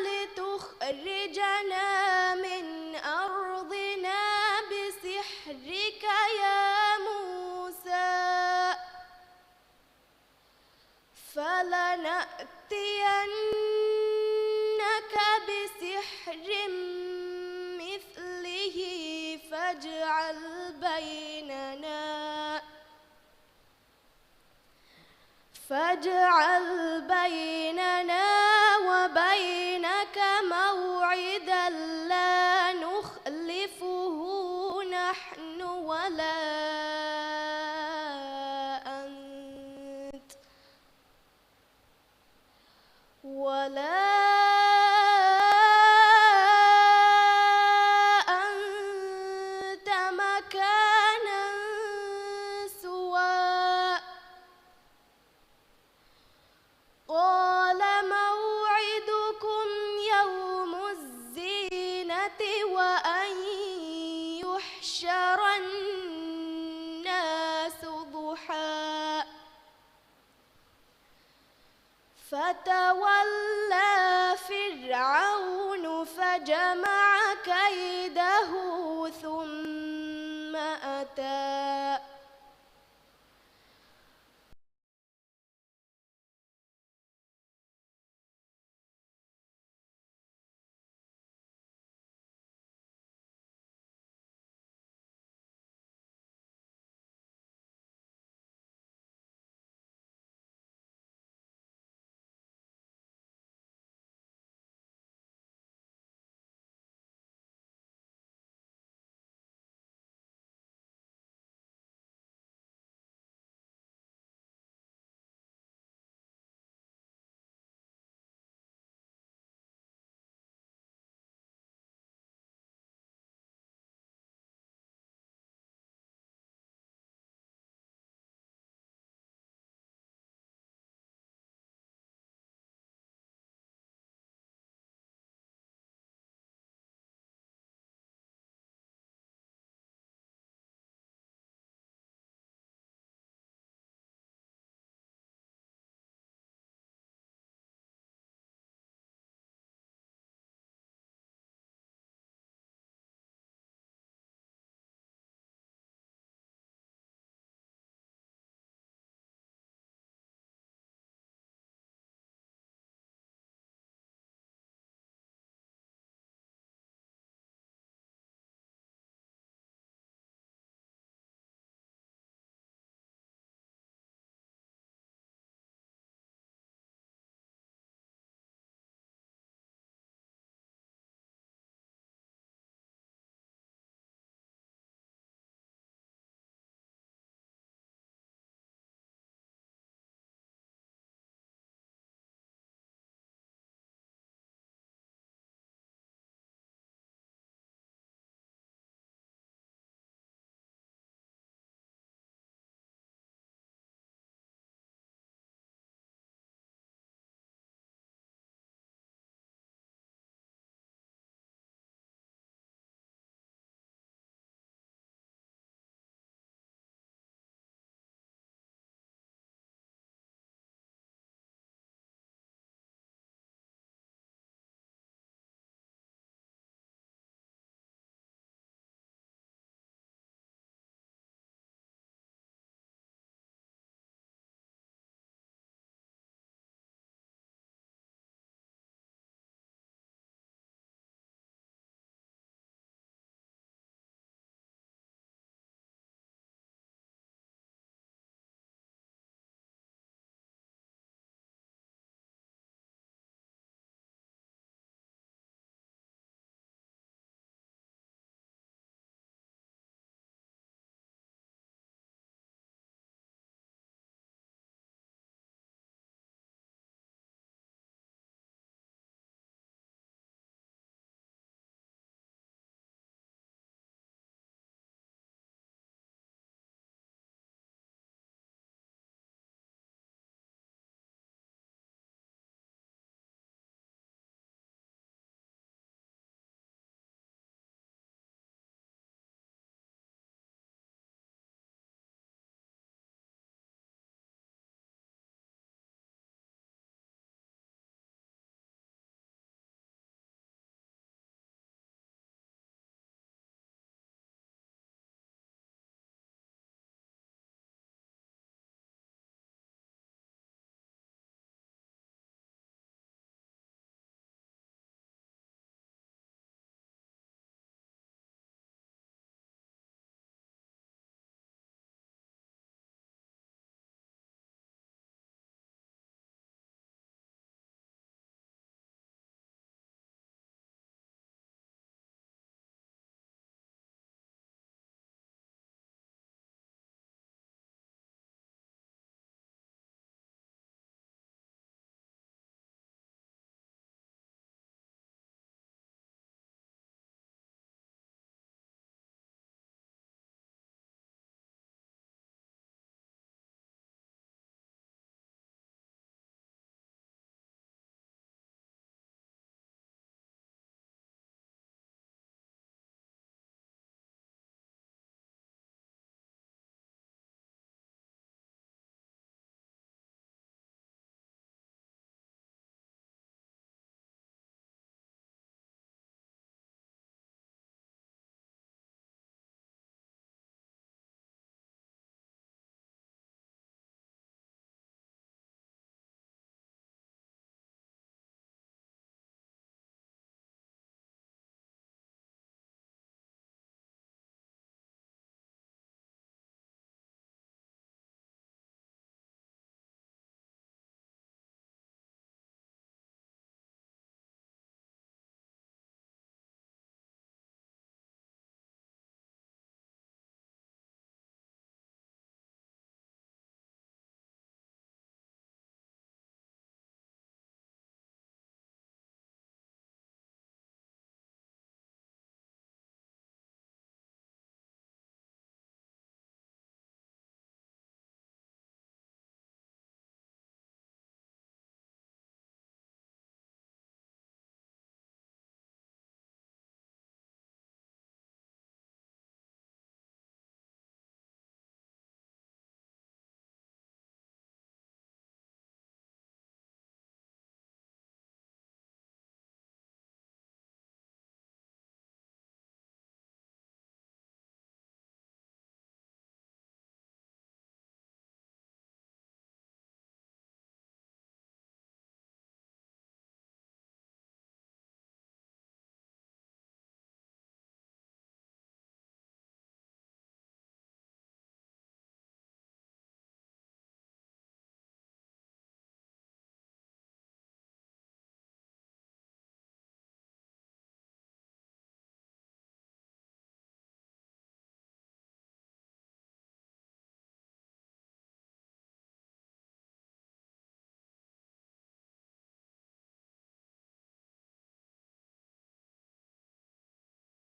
لتخرجنا من أرضنا بسحرك يا موسى فلنأتينك بسحر مثله فاجعل بيننا وبينك موعدا لا نخلفه نحن ولا أنت مكانا سوى قال موعدكم يوم الزينة وأن يحشر الناس ضحى فتولى فرعون فجمع كيده ثم أتى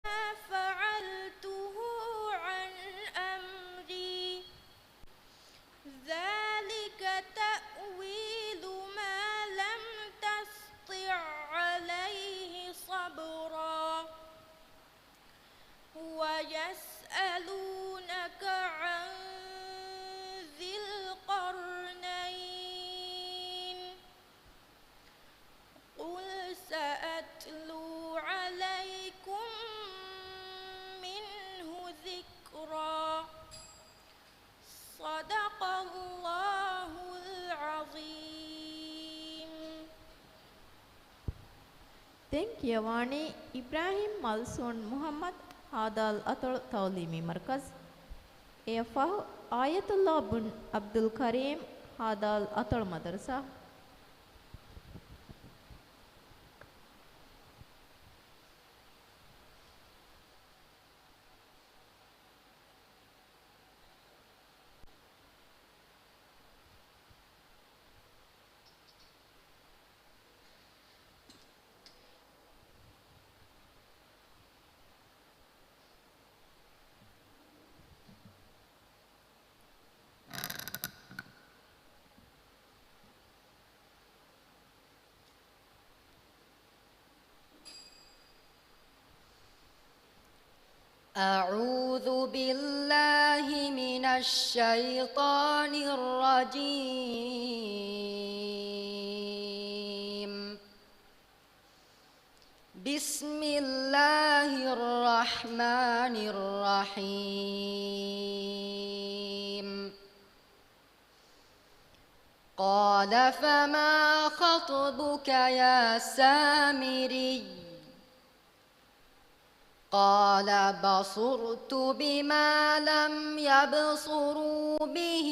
فعلته عن أمري ذلك تأويل ما لم تسطع عليه صبرا ويسألونك عن ذي القرنين قل سأتلو عليكم منه ذكرا صدق الله العظيم. Thank you, Vani. Ibrahim Malsoon Muhammad Hadal Atul Taulimi Markaz. AFA Ayatullah bin Abdul Karim Hadal Atul Madrasa. أعوذ بالله من الشيطان الرجيم. بسم الله الرحمن الرحيم. قال فما خطبك يا سامري؟ قال بصرت بما لم يبصروا به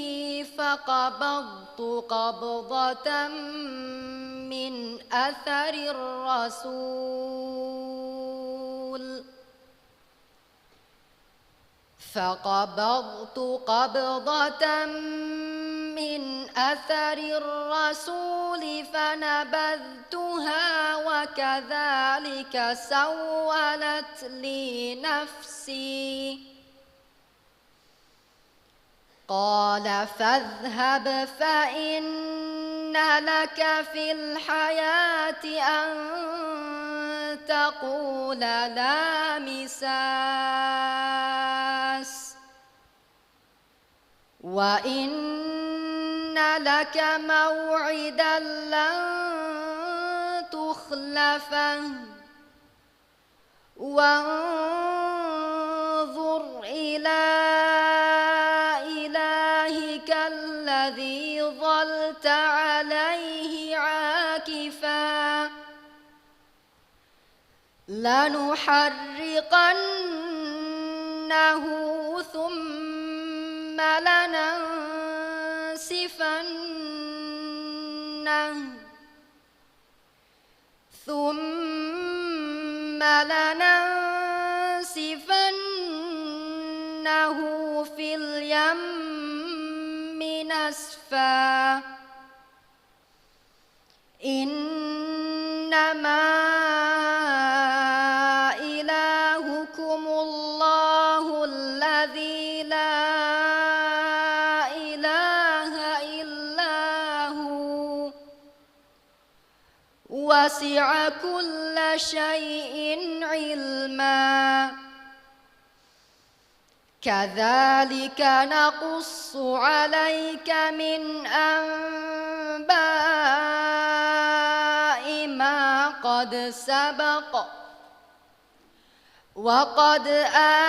فقبضت قبضة من أثر الرسول فنبذتها وكذلك سولت لي نفسي. قال فاذهب فإن لك في الحياة أن تقول لا مساس وإن لك موعدا لن تخلفه وانظر إلى إلهك الذي ظلت عليه عاكفا لنحرقنه ثم لننسفنه في اليم نسفا. إنما إلهكم الله الذي لا إله إلا هو وسع كل شيء علما. كذلك نقص عليك من أنباء ما قد سبق وقد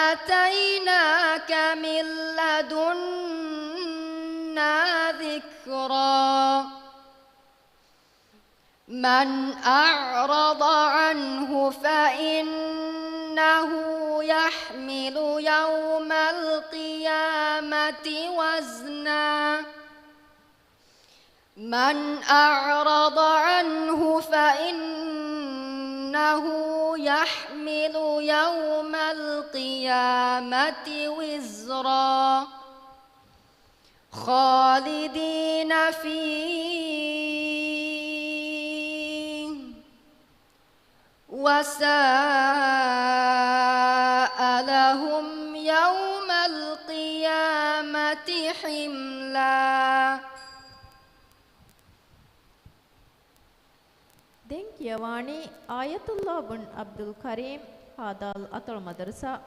آتيناك من لدنا ذكرا. من أعرض عنه فإنه يحمل يوم القيامة وزنا. من أعرض عنه فإنه يحمل يوم القيامة وزرا خالدين فيه وساء يوم القيامة حملا. Denkiawani Ayatullah bin Abdul Karim Hadal Atal Madrasa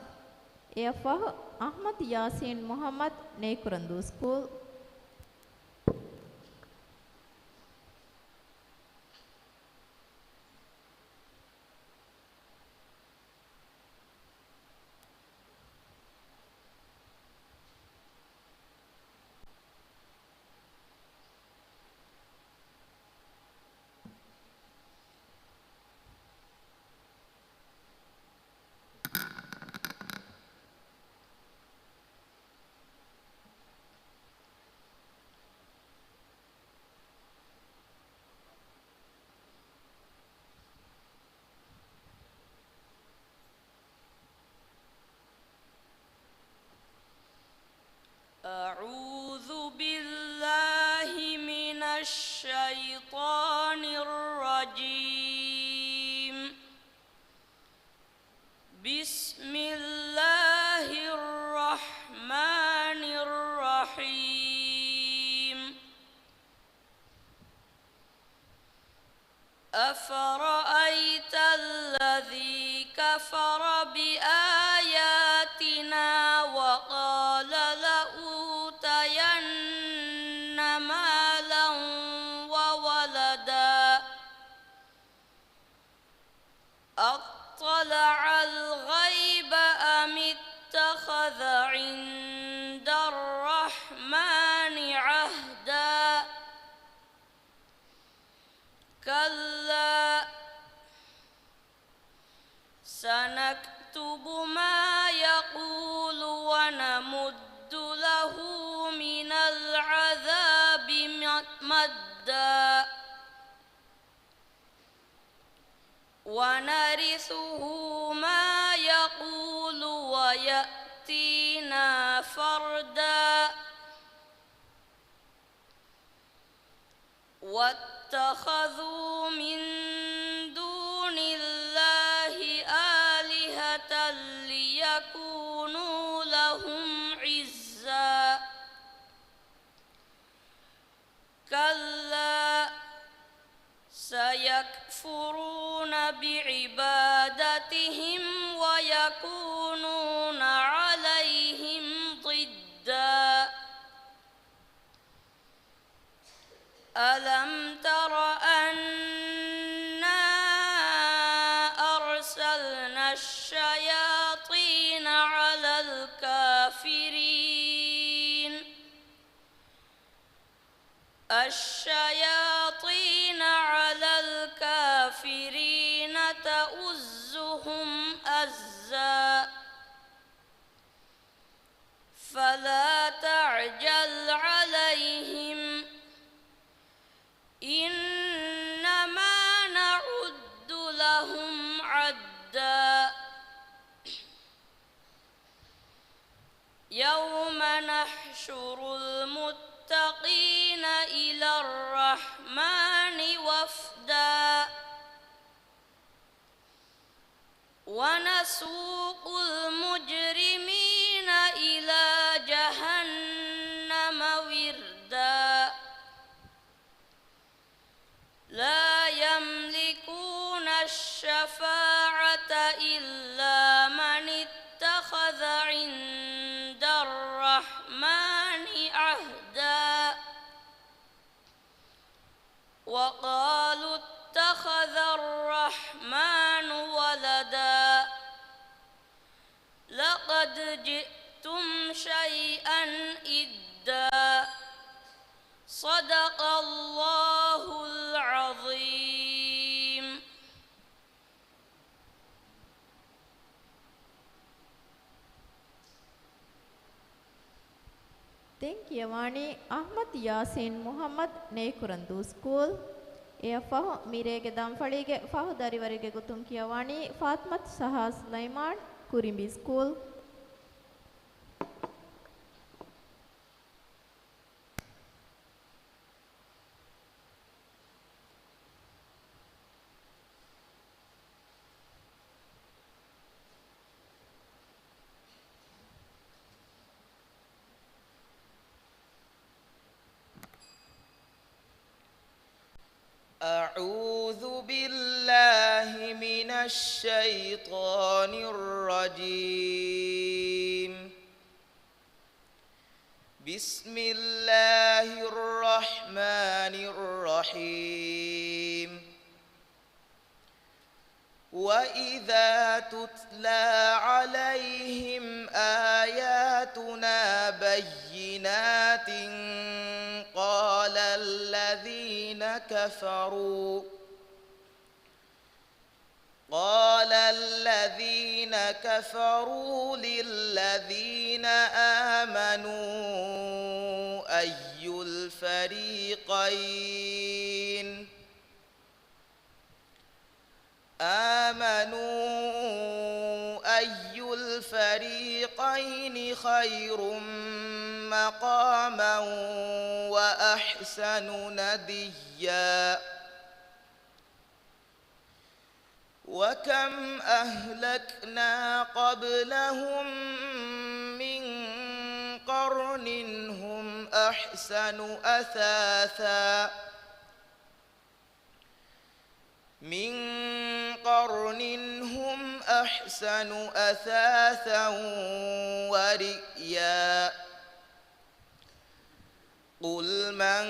Efah Ahmad Yasin Muhammad Nekurandu School أعوذ بالله من الشيطان الرجيم. بسم الله الرحمن الرحيم. أفرأيت الذي كفر بآياتنا وقال لأوتين مالا وولدا أطلع الغيب أم اتخذ عند الرحمن عهدا كلا سنكتب ما يقول ونمد له من العذاب مدا ونرثه ما يقول ويأتينا فردا واتخذوا من دون الله آلهة ليكونوا لهم عزا كلا سيكفرون بعبادتهم ويكونون عليهم ضدا ألم تر أنا أرسلنا الشياطين على الكافرين تؤزهم أزا فلا تعجل عليهم إنما نعد لهم عدا يوم نحشر المتقين إلى الرحمن وفدا ونسوق المجرمين إلى جهنم وردا لا يملكون الشفاعة إلا من اتخذ عند الرحمن عهدا وقالوا اتخذ الرحمن ولدا لقد جئتم شيئا إدا صدق الله العظيم. Denkiawani Ahmad Yasin Muhammad Nekurandu School Efahu Mirege Damfalige Fahu Darivarige Gutum Kiawani Fatmat Saha Sulaiman Kurimbi School أعوذ بالله من الشيطان الرجيم. بسم الله الرحمن الرحيم. وإذا تتلى عليهم آياتنا بينات قال الذين كفروا للذين آمنوا أي الفريقين خير مقاما وأحسن نديا. وكم أهلكنا قبلهم من قرن هم أحسن أثاثا ورئيا. قل من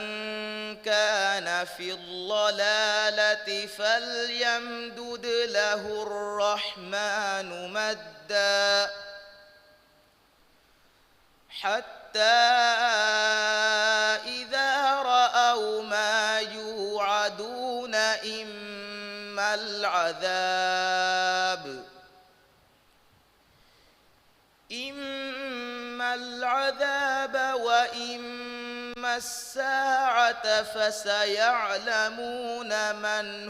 كان في الضلالة فليمدد له الرحمن مدا حتى إذا رأوا ما يوعدون إما العذاب وإما الساعة فسيعلمون من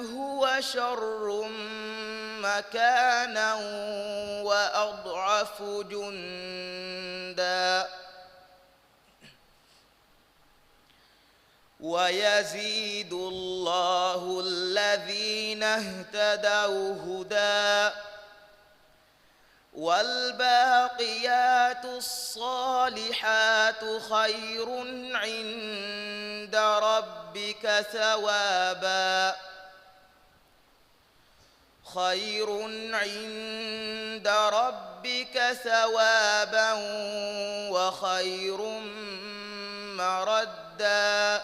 هو شر مكانا وأضعف جندا. ويزيد الله الذين اهتدوا هدى والباقيات الصالحات خير عند ربك ثوابا وخير مردا.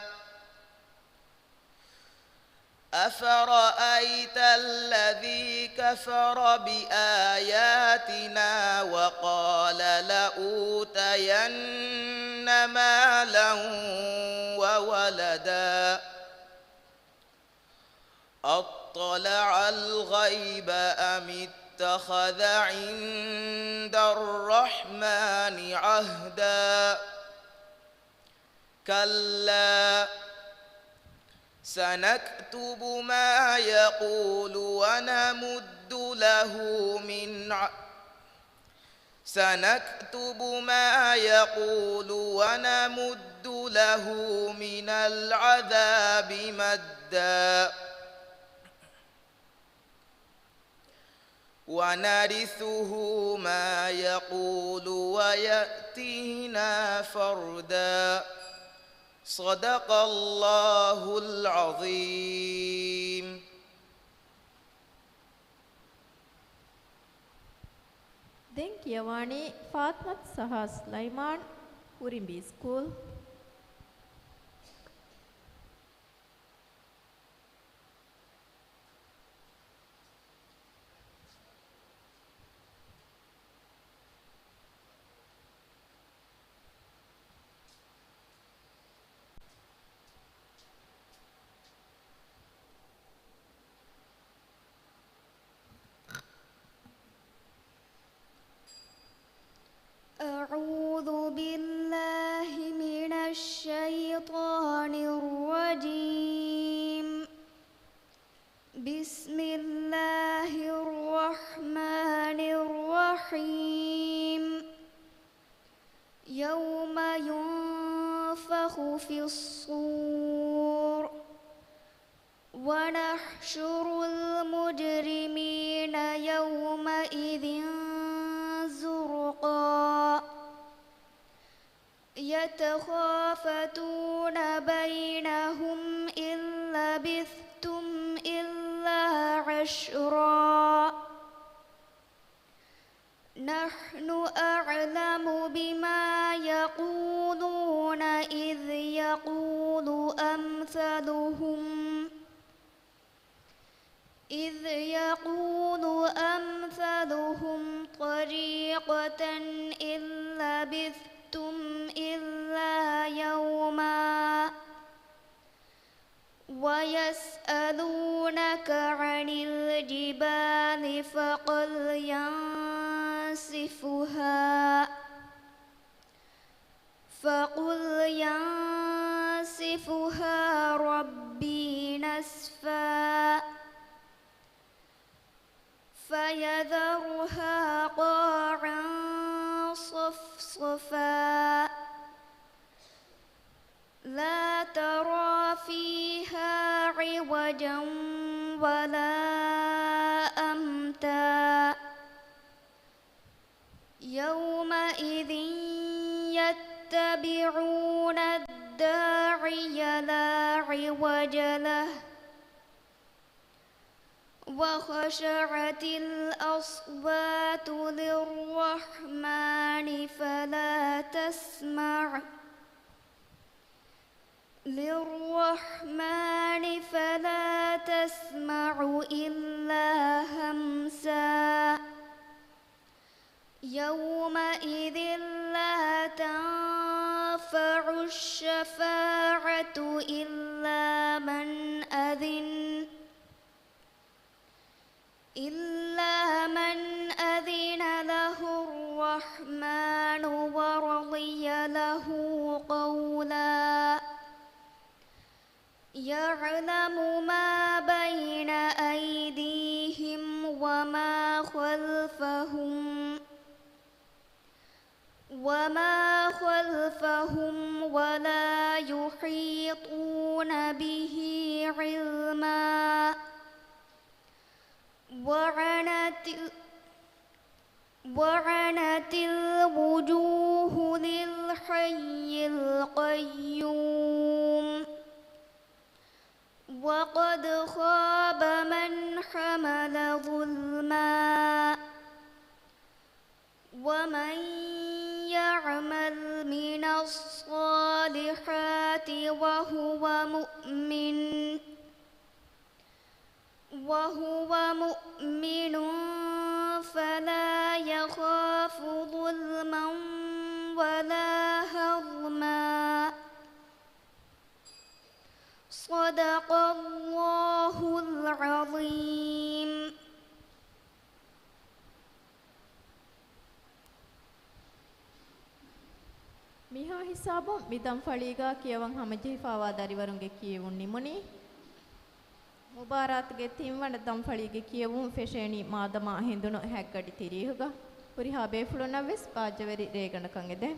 أفرأيت الذي كفر بآياتنا وقال لأوتين مالا وولدا أطلع الغيب أم اتخذ عند الرحمن عهدا. كلا سنكتب ما يقول ونمد له من العذاب مدا. ونرثه ما يقول ويأتينا فردا. صدق الله العظيم. දෙන්කියවානි ෆාත්මත් සහ ස්ලයිමාන් උරිඹි ස්කූල්. أعوذ بالله من الشيطان الرجيم. بسم الله الرحمن الرحيم. يوم ينفخ في الصور ونحشر المجرمين يومئذ يتخافتون بينهم إن لبثتم إلا عشرا نحن أعلم بما يقولون إذ يقول أمثلهم طريقة إن لبثتم إلا يوما ويسألونك عن الجبال فقل ينسفها ربي نسفا فيذرها قاعا صفصفا لا ترى فيها عوجا ولا أمتا يومئذ يتبعون الداعي لا عوج له وخشعت الأصوات للرحمن فلا تسمع إلا همسا يومئذ لا تنفع الشفاعة إلا من أذن له الرحمن ورضي له قولا يعلم ما بين أيديهم وما خلفهم ولا يحيطون به علما وعنت الوجوه للحي القيوم وقد خاب من حمل ظلما ومن يعمل من الصالحات وهو مؤمن فلا يخاف ظلما ولا هضما صدق الله العظيم. මිහා හිසාබො මිදම් ෆලීගා කියවන් හමජිෆාවා දරිවරුන්ගේ කියවුන් නිමුනි ಮುಬಾರಾತ್ಗೆ ತಿಂವಣ ದಂಫಳಿಗೆ ಕಿಯವು ಫೆಶೇಣಿ ಮಾದಮ ಹಿಂದುನು ಹೆಗ್ಗಡಿ ತಿರಿಹುಗ ಪುರಿಹಾ ಬೇಫುಳುನವೆಸ್ ಪಾಜವೆರಿ ರೇಗಣ ಕಂಗೆದೆ